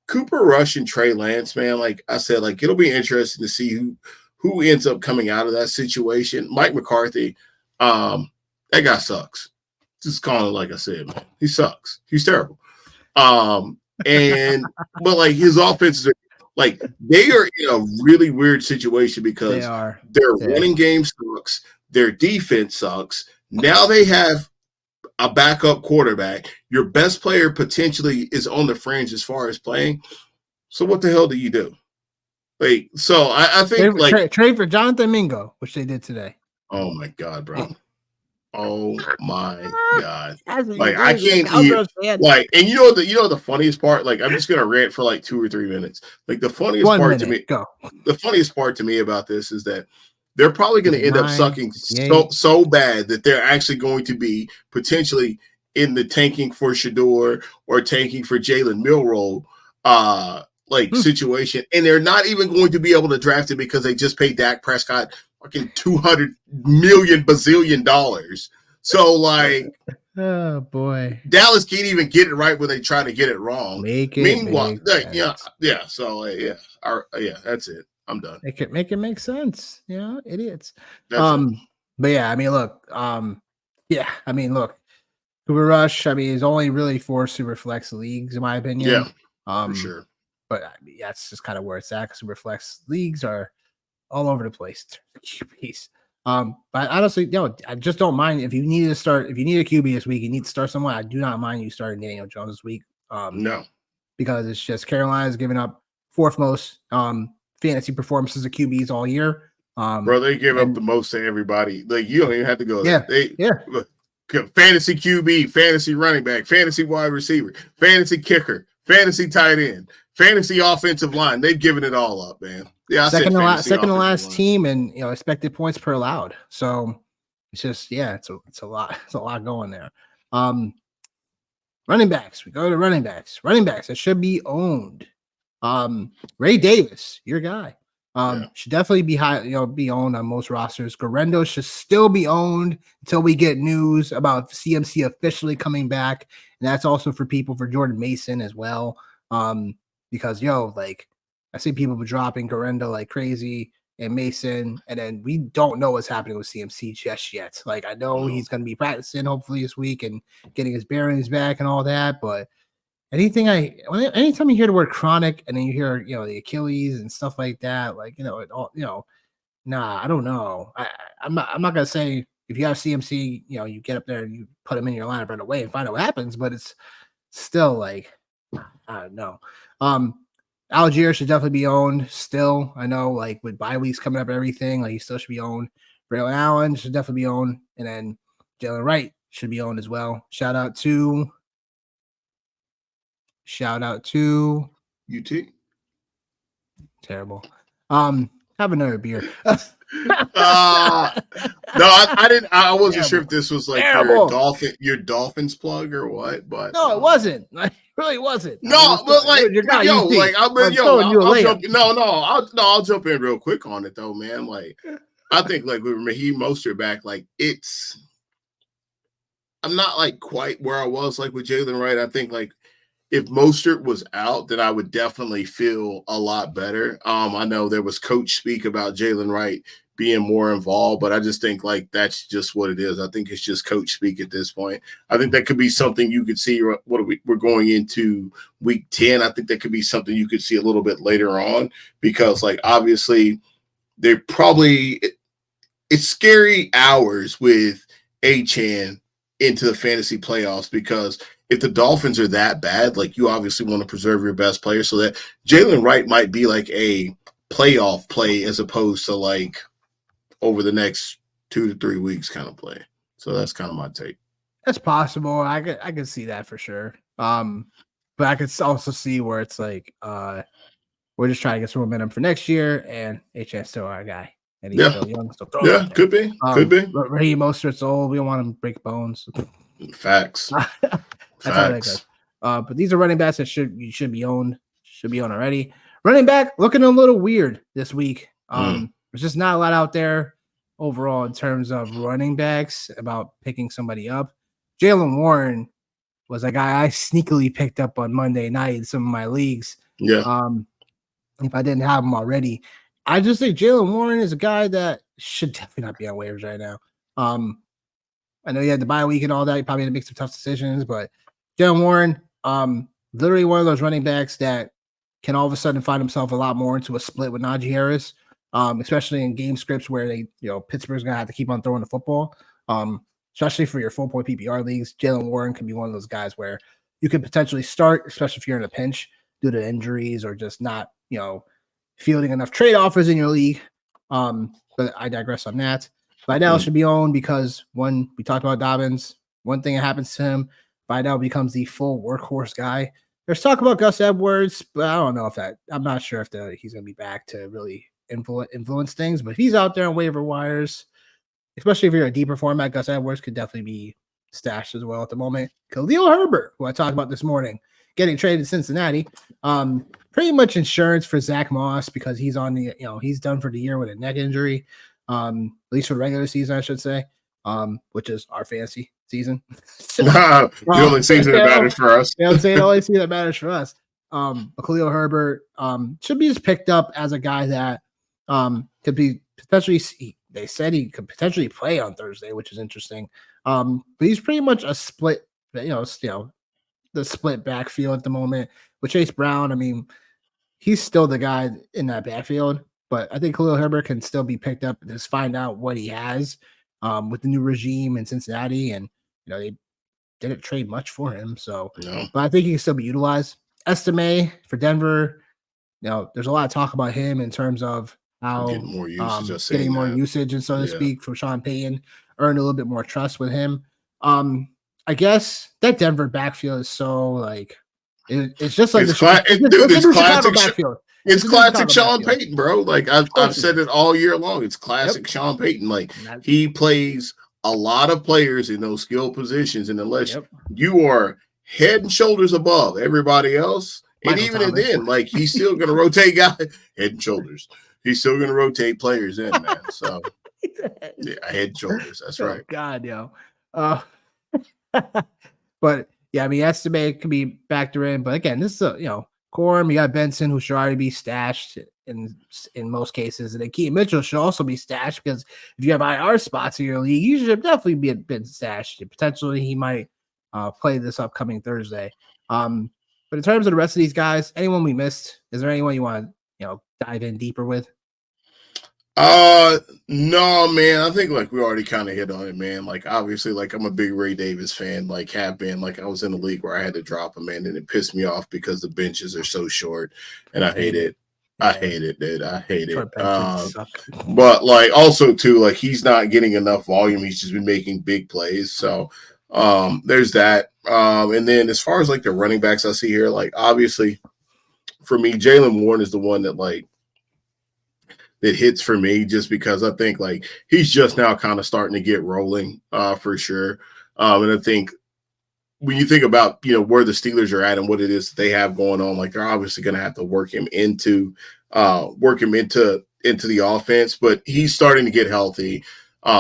Cooper Rush and Trey Lance, man, like I said, like it'll be interesting to see who ends up coming out of that situation. Mike McCarthy, that guy sucks. Just calling it like I said, man. He sucks. He's terrible. But like his offenses are like they are in a really weird situation because their running game sucks, their defense sucks. Now they have a backup quarterback. Your best player potentially is on the fringe as far as playing. So what the hell do you do? Like, so I think trade for Jonathan Mingo, which they did today. Oh my God, bro. Oh my God. Like I can't even like, and you know the funniest part, like I'm just gonna rant for like 2 or 3 minutes. Like the funniest part to me about this is that they're probably going to end up sucking so bad that they're actually going to be potentially in the tanking for Shador or tanking for Jalen Milroe situation. And they're not even going to be able to draft it because they just paid Dak Prescott fucking $200 million bazillion. So like Oh boy. Dallas can't even get it right when they try to get it wrong. Make it Meanwhile, make sense. yeah. So yeah, that's it. I'm done. Make it make sense. You know, idiots. That's it. But yeah, I mean, look, look, Cooper Rush, I mean, is only really for super flex leagues, in my opinion. Yeah, for Um, sure. but I mean, that's just kind of where it's at. Super flex leagues are all over the place. QBs. But honestly, no, I just don't mind if you need to start. If you need a QB this week, you need to start someone. I do not mind you starting Daniel Jones this week. No, Because it's just Carolina's giving up fourth most fantasy performances of QBs all year. bro, they give up the most to everybody. Like you don't even have to go there. Fantasy QB, fantasy running back, fantasy wide receiver, fantasy kicker, fantasy tight end, fantasy offensive line. They've given it all up, man. Yeah, second to last team, and expected points per allowed. So it's just it's a lot. It's a lot going there. Running backs. We go to running backs. Running backs that should be owned. Ray Davis, your guy. Should definitely be be owned on most rosters. Garendo should still be owned until we get news about CMC officially coming back. And that's also for Jordan Mason as well. Because I see people dropping Garendo like crazy and Mason, and then we don't know what's happening with CMC just yet. Like, I know he's going to be practicing hopefully this week and getting his bearings back and all that, but anytime you hear the word chronic and then you hear the Achilles and stuff like that, nah, I don't know. I'm not gonna say if you have CMC, you get up there and you put him in your lineup right away and find out what happens, but it's still like I don't know. Algier should definitely be owned still. I know, like, with bye weeks coming up and everything, like, he still should be owned. Braylon Allen should definitely be owned. And then Jalen Wright should be owned as well. Shout out to UT. Terrible. Have another beer. No, I didn't. I wasn't sure if this was like your Dolphins plug or what, but no, it wasn't. It really wasn't. No, but like, I'll jump in real quick on it though, man. Like, I think like with Raheem Mostert back, like I'm not like quite where I was like with Jalen Wright. I think like if Mostert was out, then I would definitely feel a lot better. I know there was coach speak about Jalen Wright being more involved, but I just think like that's just what it is. I think it's just coach speak at this point. I think that could be something you could see. We're going into week 10. I think that could be something you could see a little bit later on because like obviously it's scary hours with Achane into the fantasy playoffs because if the Dolphins are that bad, like you obviously want to preserve your best player so that Jalen Wright might be like a playoff play as opposed to like over the next 2 to 3 weeks kind of play. So that's kind of my take. That's possible. I could see that for sure. But I could also see where it's like we're just trying to get some momentum for next year, and HN's still our guy. And he's still young, so could be. But Raheem Mostert's old. We don't want him to break bones. Facts. That's how that goes. But these are running backs that should be owned. Should be owned already. Running back looking a little weird this week. There's just not a lot out there overall in terms of running backs about picking somebody up. Jaylen Warren was a guy I sneakily picked up on Monday night in some of my leagues. Yeah. If I didn't have him already, I just think Jaylen Warren is a guy that should definitely not be on waivers right now. I know you had the bye week and all that. You probably had to make some tough decisions, but Jaylen Warren, literally one of those running backs that can all of a sudden find himself a lot more into a split with Najee Harris, especially in game scripts where Pittsburgh's gonna have to keep on throwing the football. Especially for your full point PPR leagues, Jaylen Warren can be one of those guys where you could potentially start, especially if you're in a pinch due to injuries or just not, fielding enough trade offers in your league. But I digress on that. Vidal should be owned because one, we talked about Dobbins. One thing that happens to him, Vidal becomes the full workhorse guy. There's talk about Gus Edwards, but I don't know I'm not sure if he's going to be back to really influence things. But if he's out there on waiver wires, especially if you're a deeper format, Gus Edwards could definitely be stashed as well at the moment. Khalil Herbert, who I talked about this morning, getting traded to Cincinnati. Pretty much insurance for Zach Moss because he's on he's done for the year with a neck injury. At least for the regular season, I should say, which is our fantasy season. So, the only season that matters for us. You know what I'm saying? The only season that matters for us. Khalil Herbert should be just picked up as a guy that could be potentially. They said he could potentially play on Thursday, which is interesting. But he's pretty much a split. The split backfield at the moment with Chase Brown. I mean, he's still the guy in that backfield, but I think Khalil Herbert can still be picked up and just find out what he has with the new regime in Cincinnati. And, they didn't trade much for him. So, but I think he can still be utilized. Estime for Denver, there's a lot of talk about him in terms of how getting more usage, and so to speak, from Sean Payton, earned a little bit more trust with him. I guess that Denver backfield is so like it's just like it's classic backfield. It's classic Sean Payton, bro. Like I've said it all year long. It's classic Sean Payton. Like he plays a lot of players in those skill positions, and unless you are head and shoulders above everybody else, and even then, like he's still going to rotate guys head and shoulders. He's still going to rotate players in, man. So yeah, head and shoulders. That's right. God, but yeah, I mean, estimate can be factored in. But again, this is Corum. You got Benson, who should already be stashed in most cases, and then Keaton Mitchell should also be stashed because if you have IR spots in your league, you should definitely been stashed. Potentially, he might play this upcoming Thursday. But in terms of the rest of these guys, anyone we missed? Is there anyone you want to dive in deeper with? No, man. I think like we already kind of hit on it, man. Like obviously, like I'm a big Ray Davis fan. Like have been. Like I was in a league where I had to drop him, man, and it pissed me off because the benches are so short, and I hate it. I hate it, dude. I hate it. But like also too, like he's not getting enough volume. He's just been making big plays. So there's that. And then as far as like the running backs I see here, like obviously for me, Jaylen Warren is the one that hits for me just because I think like he's just now kind of starting to get rolling for sure. And I think when you think about, where the Steelers are at and what it is that they have going on, like they're obviously going to have to work him into the offense, but he's starting to get healthy.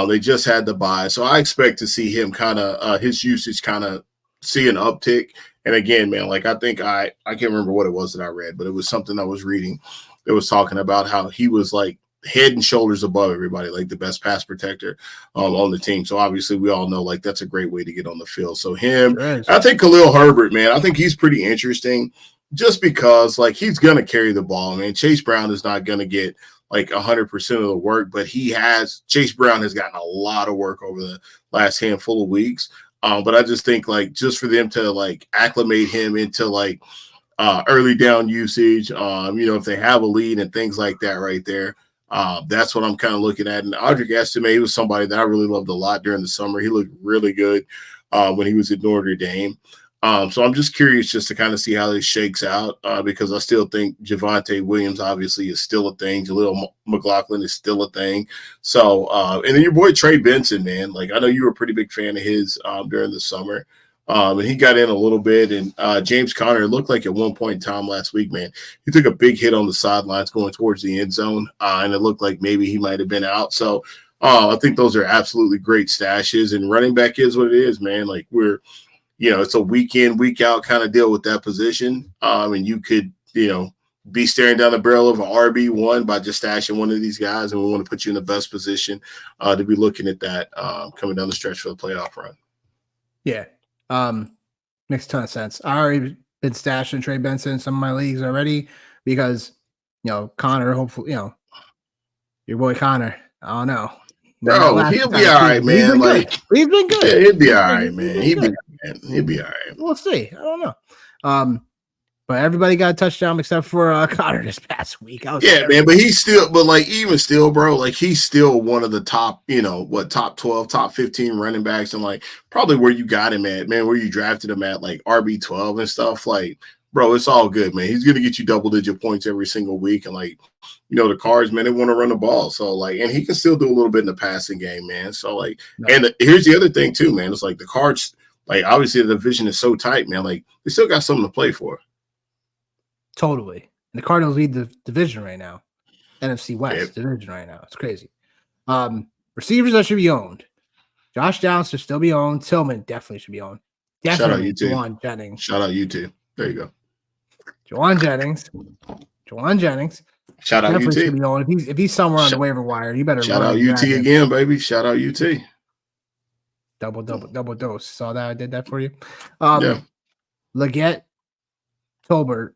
They just had the bye. So I expect to see him kind of his usage kind of see an uptick. And again, man, like I think I can't remember what it was that I read, but it was something I was reading. It was talking about how he was like head and shoulders above everybody, like the best pass protector on the team. So obviously we all know like that's a great way to get on the field. So him, I think Khalil Herbert, man, I think he's pretty interesting just because like he's going to carry the ball, man. Chase Brown is not going to get like 100% of the work, but Chase Brown has gotten a lot of work over the last handful of weeks. But I just think like just for them to like acclimate him into like early down usage, if they have a lead and things like that right there. That's what I'm kind of looking at. And Audric Estime, he was somebody that I really loved a lot during the summer. He looked really good when he was at Notre Dame. So I'm just curious just to kind of see how this shakes out because I still think Javonte Williams obviously is still a thing. Jaleel McLaughlin is still a thing. So, and then your boy Trey Benson, man, like I know you were a pretty big fan of his during the summer. And he got in a little bit, and James Conner looked like at one point in time last week, man, he took a big hit on the sidelines going towards the end zone, and it looked like maybe he might have been out. So I think those are absolutely great stashes, and running back is what it is, man. Like it's a week in, week out kind of deal with that position, and you could, be staring down the barrel of an RB1 by just stashing one of these guys, and we want to put you in the best position to be looking at that coming down the stretch for the playoff run. Yeah. Makes a ton of sense. I already been stashing Trey Benson in some of my leagues already because, Connor, hopefully, your boy Connor, I don't know. Bro, he'll be all right, man. He's been good. Yeah, he'll be all right, man. He'll be all right. We'll see. I don't know. But everybody got a touchdown except for Connor this past week. Man, but he's still, even still, bro, like he's still one of the top, top 12, top 15 running backs, and like probably where you got him at, man, where you drafted him at, like RB12 and stuff. Like, bro, it's all good, man. He's gonna get you double-digit points every single week, and like, the Cards, man, they want to run the ball, so like, and he can still do a little bit in the passing game, man. So like, and here's the other thing too, man. It's like the Cards, like obviously the division is so tight, man. Like they still got something to play for. Totally. And the Cardinals lead the division right now. NFC West division right now. It's crazy. Receivers that should be owned. Josh Downs should still be owned. Tillman definitely should be owned. Definitely Juwan Jennings. Shout out UT. There you go. Juwan Jennings. Shout out definitely UT. should be owned. If he's somewhere on the waiver wire, you better shout run out UT again, baby. Shout out UT. Double dose. Saw that I did that for you. Yeah. Leggett Tolbert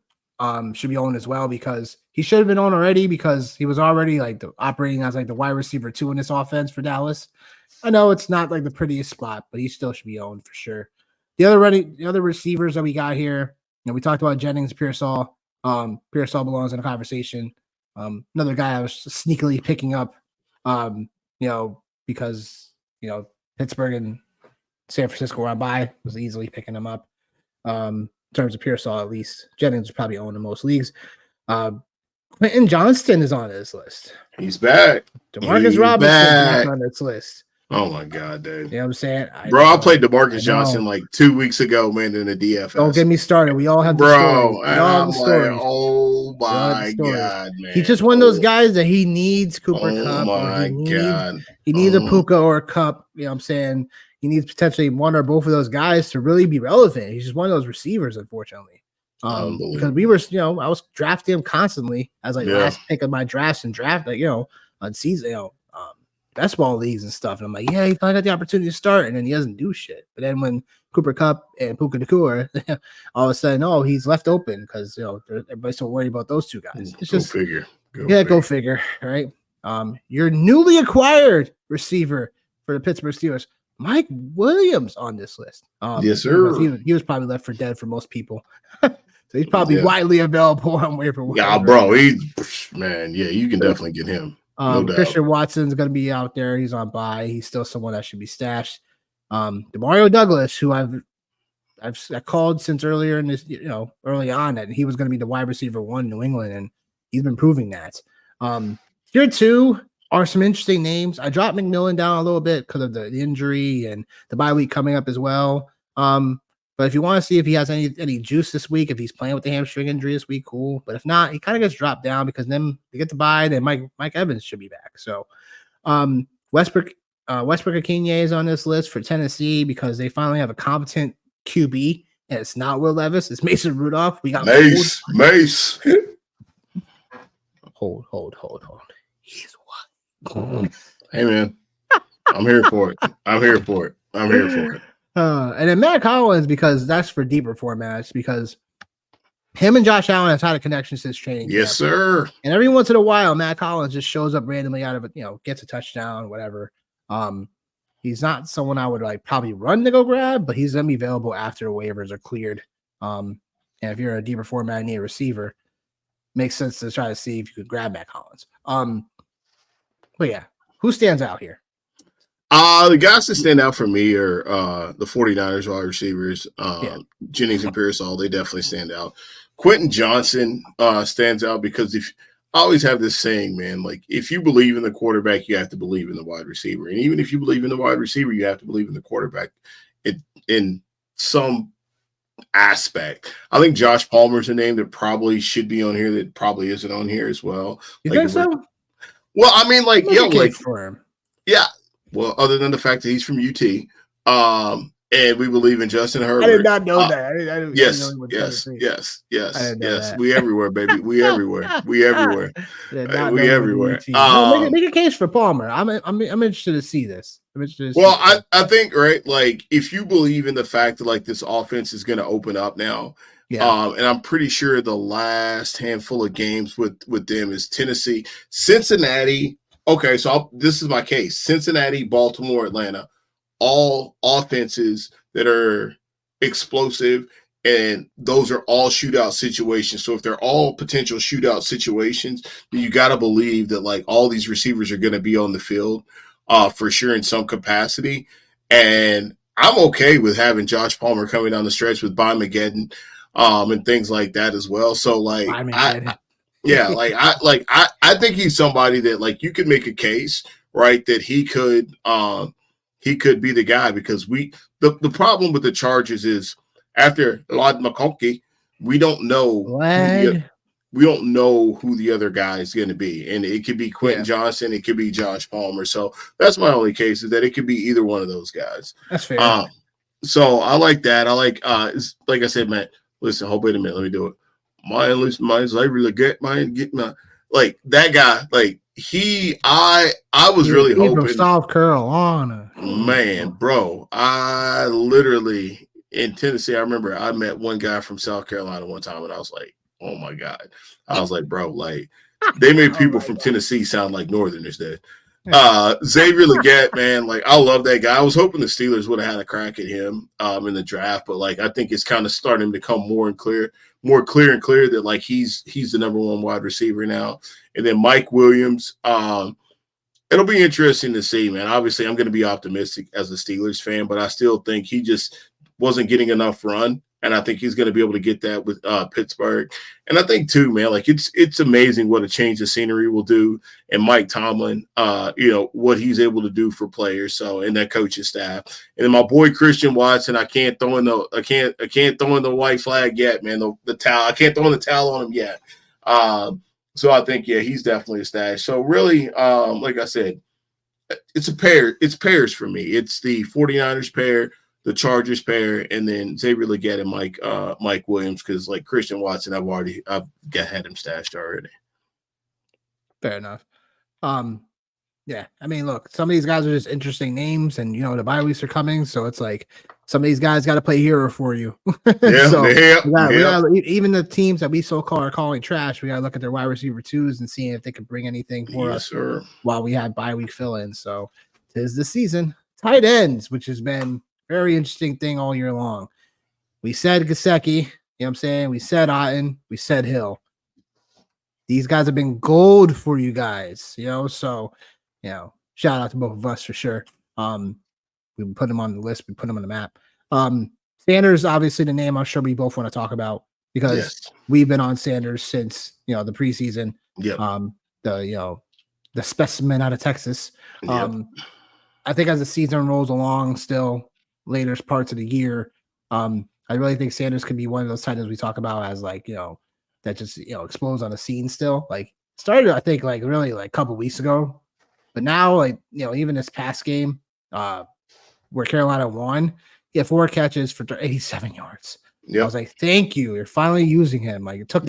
should be owned as well because he should have been owned already because he was already like operating as like the wide receiver 2 in this offense for Dallas. I know it's not like the prettiest spot, but he still should be owned for sure. The other receivers that we got here, we talked about Jennings, Pearsall. Pearsall belongs in the conversation. Another guy I was sneakily picking up, because Pittsburgh and San Francisco were by, was easily picking him up. In terms of Pearsall, at least Jennings was probably owned in most leagues. Quentin Johnston is on this list. He's back. Demarcus Robinson back on this list. Oh my God, dude! You know what I'm saying, I played Demarcus Johnson like 2 weeks ago, man, in the DFS. Don't get me started. We all have the stories. We all have the stories. Oh my God, man! He's just one of those guys that he needs Cooper Kupp. Oh my God! He needs a Puka or a Kupp. You know what I'm saying? He needs potentially one or both of those guys to really be relevant. He's just one of those receivers, unfortunately. Because we were, I was drafting him constantly as last pick of my drafts and draft, on season, best ball leagues and stuff. And I'm like, yeah, he finally got the opportunity to start, and then he doesn't do shit. But then when Cooper Kupp and Puka Nacua, all of a sudden, he's left open because everybody's so worried about those two guys. It's just figure. Go figure, right? Your newly acquired receiver for the Pittsburgh Steelers, Mike Williams, on this list. Yes, sir. He was probably left for dead for most people. So he's probably widely available on waiver wire. Yeah, bro. You can definitely get him. No doubt. Christian Watson's going to be out there. He's on bye. He's still someone that should be stashed. Demario Douglas, who I've called since earlier in this, early on, that he was going to be the wide receiver 1 in New England, and he's been proving that. Here too are some interesting names. I dropped McMillan down a little bit because of the injury and the bye week coming up as well. But if you want to see if he has any juice this week, if he's playing with the hamstring injury this week, cool. But if not, he kind of gets dropped down because then they get to bye. Then Mike Evans should be back. So Westbrook Akine is on this list for Tennessee because they finally have a competent QB, and it's not Will Levis, it's Mason Rudolph. We got Mace. Hold. He's what? Hey man, I'm here for it. And then Matt Collins, because that's for deeper formats, because him and Josh Allen has had a connection since training. Yes, sir. And every once in a while, Matt Collins just shows up randomly out of it, gets a touchdown, whatever. He's not someone I would probably run to go grab, but he's gonna be available after the waivers are cleared. And if you're a deeper format and need a receiver, makes sense to try to see if you could grab Matt Collins. But yeah, who stands out here? The guys that stand out for me are the 49ers wide receivers. Jennings and Pearsall, they definitely stand out. Quentin Johnson stands out because I always have this saying, man, like if you believe in the quarterback, you have to believe in the wide receiver. And even if you believe in the wide receiver, you have to believe in the quarterback in some aspect. I think Josh Palmer's a name that probably should be on here that probably isn't on here as well. You think so? Well, I mean, for him. Yeah. Well, other than the fact that he's from UT, and we believe in Justin Herbert. I did not know that. Yes. We everywhere, baby. We everywhere. We everywhere. Make a case for Palmer. I'm interested to see this. I think if you believe in the fact that this offense is going to open up now. Yeah. And I'm pretty sure the last handful of games with them is Tennessee, Cincinnati. Okay, so this is my case. Cincinnati, Baltimore, Atlanta, all offenses that are explosive, and those are all shootout situations. So if they're all potential shootout situations, then you got to believe that all these receivers are going to be on the field for sure in some capacity. And I'm okay with having Josh Palmer coming down the stretch with Mageddon and things like that as well. So I think he's somebody that you could make a case, right, that he could be the guy because the problem with the Chargers is after Lod McConkey, we don't know we don't know who the other guy is going to be. And it could be Quentin Yeah. Johnson. It could be Josh Palmer. So that's my only case, is that it could be either one of those guys. That's fair. So I like that. I like I said, man, listen, hold wait a minute. Let me do it. Mine's I really get my like that guy. Like I was really He from hoping, South Carolina. man, bro. I literally in Tennessee, I remember I met one guy from South Carolina one time, and I was like, oh my God. I was like, bro, like they made people from Tennessee sound like Northerners did. Xavier Legette, man, like I love that guy. I was hoping the Steelers would have had a crack at him in the draft, but like I think it's kind of starting to become more clear and clear that like he's the number one wide receiver now. And then Mike Williams, it'll be interesting to see, man. Obviously, I'm going to be optimistic as a Steelers fan, but I still think he just wasn't getting enough run. And I think he's going to be able to get that with Pittsburgh. And I think too, man, like it's amazing what a change of scenery will do. And Mike Tomlin, what he's able to do for players. So, and that coaching staff. And then my boy Christian Watson, I can't throw in the white flag yet, man. The towel, I can't throw in the towel on him yet. So I think, yeah, he's definitely a stash. So really, like I said, it's a pair. It's pairs for me. It's the 49ers pair, the Chargers pair, and then Xavier Legette and Mike Williams, because like Christian Watson, I've had him stashed already. Fair enough. Yeah, I mean, look, some of these guys are just interesting names, and the bye weeks are coming, so it's like some of these guys got to play hero for you. Yeah, so yeah. Even the teams that we are calling trash, we got to look at their wide receiver twos and see if they can bring anything for us sir. While we have bye week fill-in. So tis the season. Tight ends, which has been a very interesting thing all year long. We said Gesicki, you know what I'm saying? We said Otten, we said Hill. These guys have been gold for you guys, so shout out to both of us for sure. We put them on the list, we put them on the map. Sanders, obviously the name I'm sure we both want to talk about because we've been on Sanders since the preseason. Yep. The specimen out of Texas. I think as the season rolls along, still later parts of the year, I really think Sanders could be one of those tight ends we talk about as like that just explodes on the scene still. Like started I think like really like a couple weeks ago. But now, like, even this past game where Carolina won, he had 4 catches for 87 yards. Yep. I was like, thank you. You're finally using him. Like, it took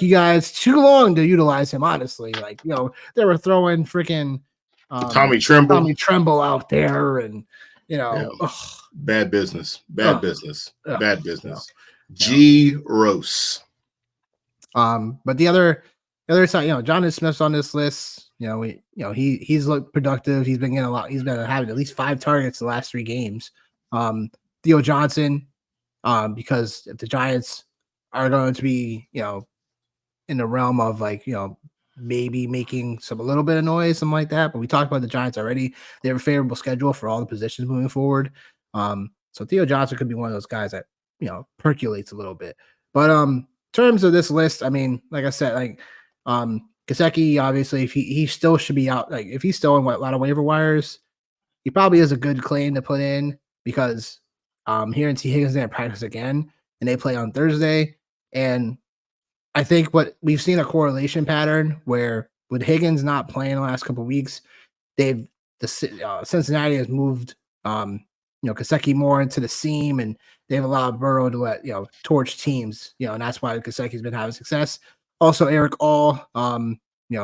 you guys too long to utilize him, honestly. Like, they were throwing freaking Tommy Tremble out there and, bad business. G. Rose. But the other side, Jonathan Smith's on this list. He's looked productive. He's been getting a lot. He's been having at least 5 targets the last 3 games. Theo Johnson, because if the Giants are going to be, in the realm of like, maybe making a little bit of noise, something like that. But we talked about the Giants already. They have a favorable schedule for all the positions moving forward. So Theo Johnson could be one of those guys that, percolates a little bit. But in terms of this list, I mean, like I said, like Gesicki, obviously, if he still should be out, like if he's still in a lot of waiver wires, he probably is a good claim to put in because here in T. Higgins they practice again and they play on Thursday. And I think what we've seen a correlation pattern where with Higgins not playing the last couple of weeks, Cincinnati has moved Gesicki more into the seam and they've allowed Burrow to let torch teams, and that's why Gesicki's been having success. Also, Eric All,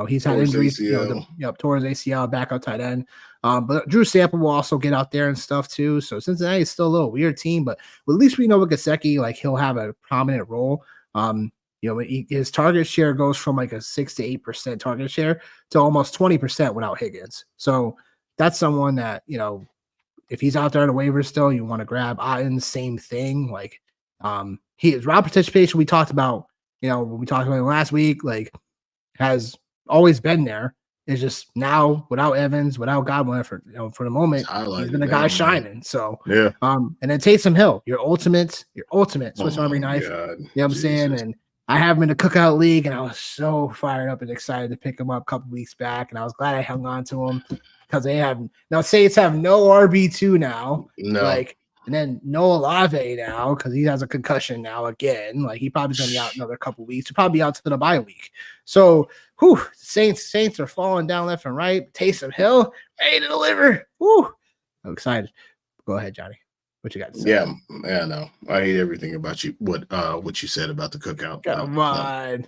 he's had injuries, towards ACL, backup tight end. But Drew Sample will also get out there and stuff too. So Cincinnati is still a little weird team, but at least we know with Gesicki, like he'll have a prominent role. His target share goes from like a 6 to 8% target share to almost 20% without Higgins. So that's someone that, if he's out there on the waivers still, you want to grab Otten, same thing. Like his route participation we talked about, when we talked about him last week, like has always been there. It's just now without Evans, without Godwin for the moment, he's been the guy shining. So and then Taysom Hill, your ultimate Swiss Army knife. God. You know what I'm saying? And I have him in the cookout league, and I was so fired up and excited to pick him up a couple weeks back, and I was glad I hung on to him because they have now Saints have no RB2 now. No. Like And then no Olave now because he has a concussion now again. Like he probably gonna be out another couple weeks. He'll probably be out to the bye week. So, Saints are falling down left and right. Taysom Hill ready to deliver. Whew, I'm excited. Go ahead, Johnny. What you got to say? Yeah, no, I hate everything about you. What you said about the cookout. Come on. No.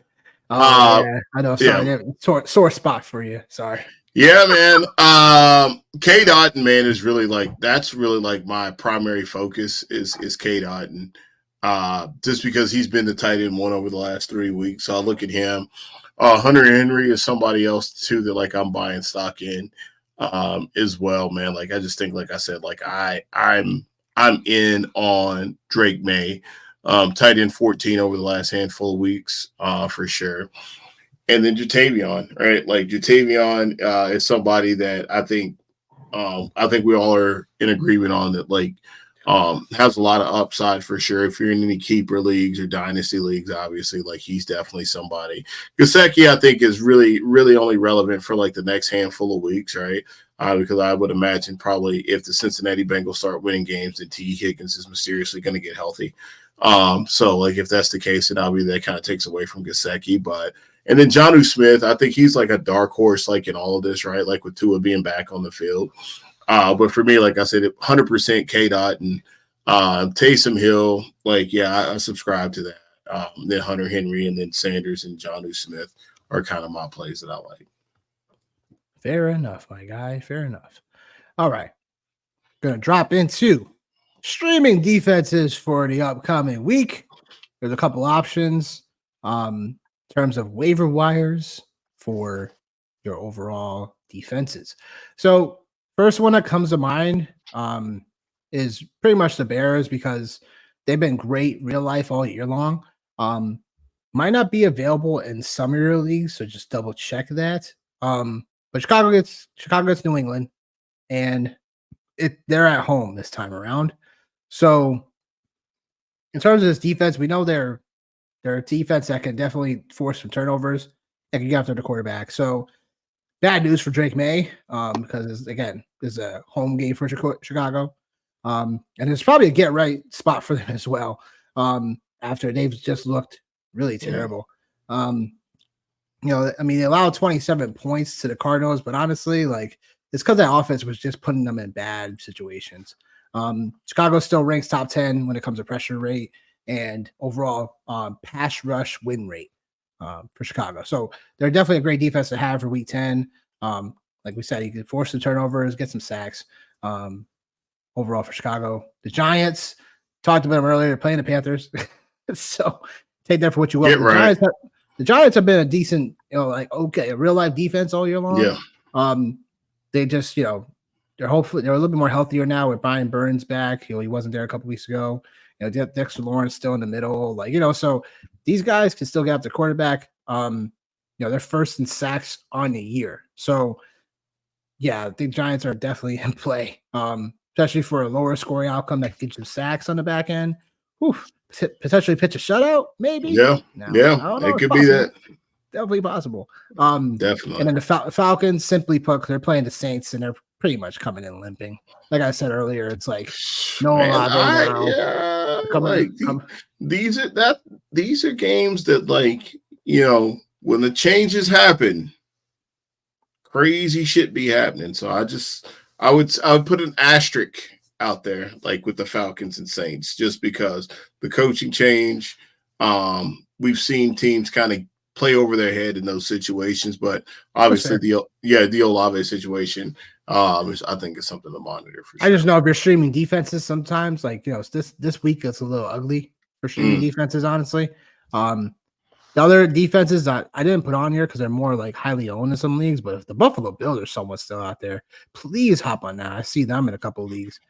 Oh yeah, I know. Sorry, Yeah. sore spot for you. Sorry. Yeah, man. K Dot, man, is really like that's really like my primary focus is K Dot, and just because he's been the tight end one over the last 3 weeks, so I look at him. Hunter Henry is somebody else too that like I'm buying stock in as well, man. Like I just think, like I said, like I'm in on Drake May, tight end 14 over the last handful of weeks, for sure. And then Jatavion, right? Like Jatavion is somebody that I think we all are in agreement on that. Like has a lot of upside for sure. If you're in any keeper leagues or dynasty leagues, obviously, like he's definitely somebody. Gesicki, I think, is really, really only relevant for like the next handful of weeks, right? Because I would imagine probably if the Cincinnati Bengals start winning games, then T. Higgins is mysteriously going to get healthy. So like if that's the case, then obviously that kind of takes away from Gesicki, but. And then Jonnu Smith, I think he's like a dark horse, like in all of this, right? Like with Tua being back on the field. But for me, like I said, 100% K Dot and Taysom Hill. Like, yeah, I subscribe to that. Then Hunter Henry and then Sanders and Jonnu Smith are kind of my plays that I like. Fair enough, my guy. Fair enough. All right. Going to drop into streaming defenses for the upcoming week. There's a couple options. In terms of waiver wires for your overall defenses. So first one that comes to mind is pretty much the Bears because they've been great real life all year long. Might not be available in some of your leagues, so just double check that. But Chicago gets New England, and they're at home this time around. So in terms of this defense, we know they're a defense that can definitely force some turnovers that can get after the quarterback. So bad news for Drake May because, again, this is a home game for Chicago. And it's probably a get-right spot for them as well after they've just looked really terrible. They allowed 27 points to the Cardinals, but honestly, like, it's because that offense was just putting them in bad situations. Chicago still ranks top 10 when it comes to pressure rate and overall pass rush win rate for Chicago. So they're definitely a great defense to have for week 10. Like we said, you can force the turnovers, get some sacks overall for Chicago. The Giants, talked about them earlier, playing the Panthers. So take that for what you will. The Giants have been a decent, a real life defense all year long. Yeah. They just, they're a little bit more healthier now with Brian Burns back. He wasn't there a couple weeks ago. Dexter Lawrence still in the middle, so these guys can still get up the quarterback. They're first in sacks on the year. So yeah, the Giants are definitely in play. Especially for a lower scoring outcome that gets some sacks on the back end. Potentially pitch a shutout, maybe. Yeah. I don't know. It could be that. Definitely possible. Definitely. And then the Falcons, simply put, they're playing the Saints and they're pretty much coming in limping. Like I said earlier, it's like no Olave now. Yeah, these are games that, like, when the changes happen, crazy shit be happening. So I would put an asterisk out there, like with the Falcons and Saints, just because the coaching change. We've seen teams kind of play over their head in those situations, but obviously the Olave situation, I think is something to monitor for sure. I just know if you're streaming defenses, sometimes this week it's a little ugly for streaming defenses, honestly. The other defenses that I didn't put on here because they're more like highly owned in some leagues, but if the Buffalo Bills are somewhat still out there, please hop on that. I see them in a couple of leagues.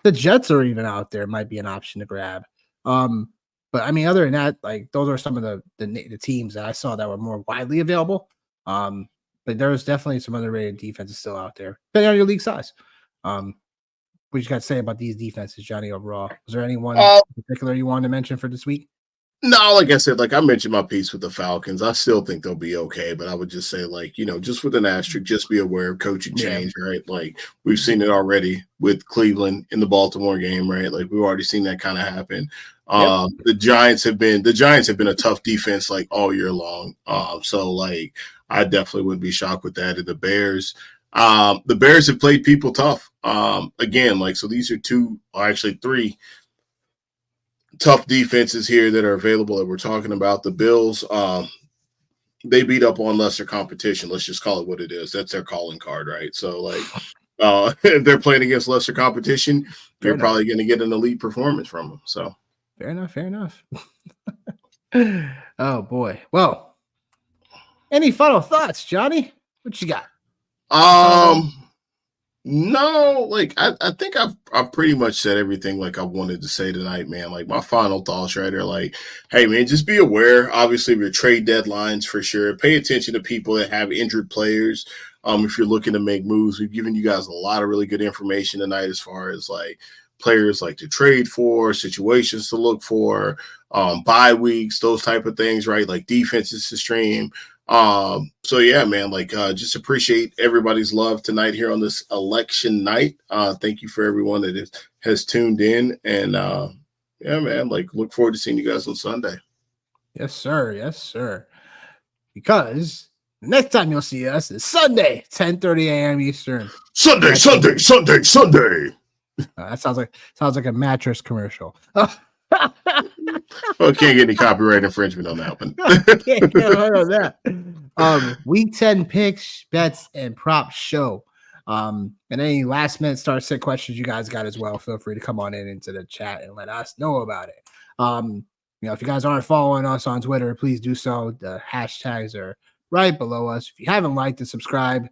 The Jets are even out there, might be an option to grab. But I mean, other than that, like those are some of the teams that I saw that were more widely available. But there's definitely some underrated defenses still out there, depending on your league size. What you got to say about these defenses, Johnny? Overall, was there anyone in particular you wanted to mention for this week? No, like I said, like I mentioned my piece with the Falcons. I still think they'll be okay, but I would just say, like, just with an asterisk, just be aware of coaching Yeah. change, right? Like we've seen it already with Cleveland in the Baltimore game, right? Like we've already seen that kind of happen. Yep. The Giants have been a tough defense like all year long. So like I definitely wouldn't be shocked with that. And the Bears have played people tough. Again, like so these are three tough defenses here that are available that we're talking about. The Bills, they beat up on lesser competition. Let's just call it what it is. That's their calling card, right? So, like, if they're playing against lesser competition, Fair you're enough. probably going to get an elite performance from them. So, Fair enough. Fair enough. Oh boy. Well, any final thoughts, Johnny? What you got? um, no, like I think I've pretty much said everything like I wanted to say tonight, man. Like my final thoughts right are like, hey man, just be aware, obviously, of your trade deadlines for sure. Pay attention to people that have injured players. If you're looking to make moves, we've given you guys a lot of really good information tonight as far as like players like to trade for, situations to look for, bye weeks, those type of things, right? Like defenses to stream. So yeah, man, like just appreciate everybody's love tonight here on this election night. Thank you for everyone that has tuned in, and yeah, man, like look forward to seeing you guys on Sunday. Yes, sir. Yes, sir. Because the next time you'll see us is Sunday, 10:30 a.m. Eastern. Sunday, Sunday, Sunday, Sunday. That sounds like a mattress commercial. Well, can't get any copyright infringement on that one. Can't get away with that. Week 10 picks, bets, and prop show. And any last minute start set questions you guys got as well, feel free to come on in into the chat and let us know about it. If you guys aren't following us on Twitter, please do so. The hashtags are right below us. If you haven't liked and subscribed,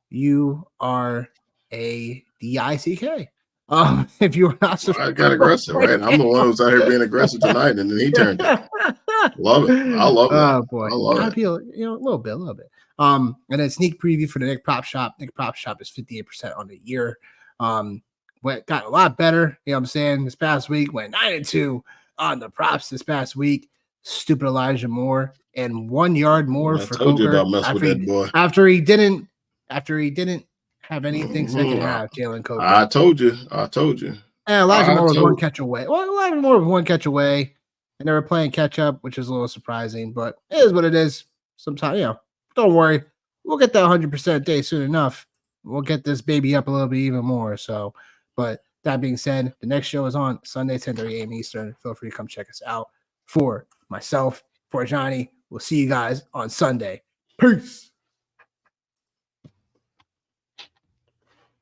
you are a DICK. If you are not I got aggressive, right? I'm the one who's out here being aggressive tonight, and then he turned it. Love it. I love that. Oh boy, I love gotta it. be a little bit. And then sneak preview for the Nick Prop Shop. Nick Prop Shop is 58% on the year. Got a lot better. You know what I'm saying? This past week went 9-2 on the props. This past week, stupid Elijah Moore and 1 yard more I for told you Coker about messing with that boy. after he didn't have anything second half. Jalen Coker. I told you. And Elijah Moore was one catch away. Well, Elijah Moore was one catch away, and they were playing catch up, which is a little surprising, but it is what it is. Sometimes, don't worry. We'll get that 100% day soon enough. We'll get this baby up a little bit even more. So, but that being said, the next show is on Sunday, 10:30 a.m. Eastern. Feel free to come check us out. For myself, for Johnny, we'll see you guys on Sunday. Peace.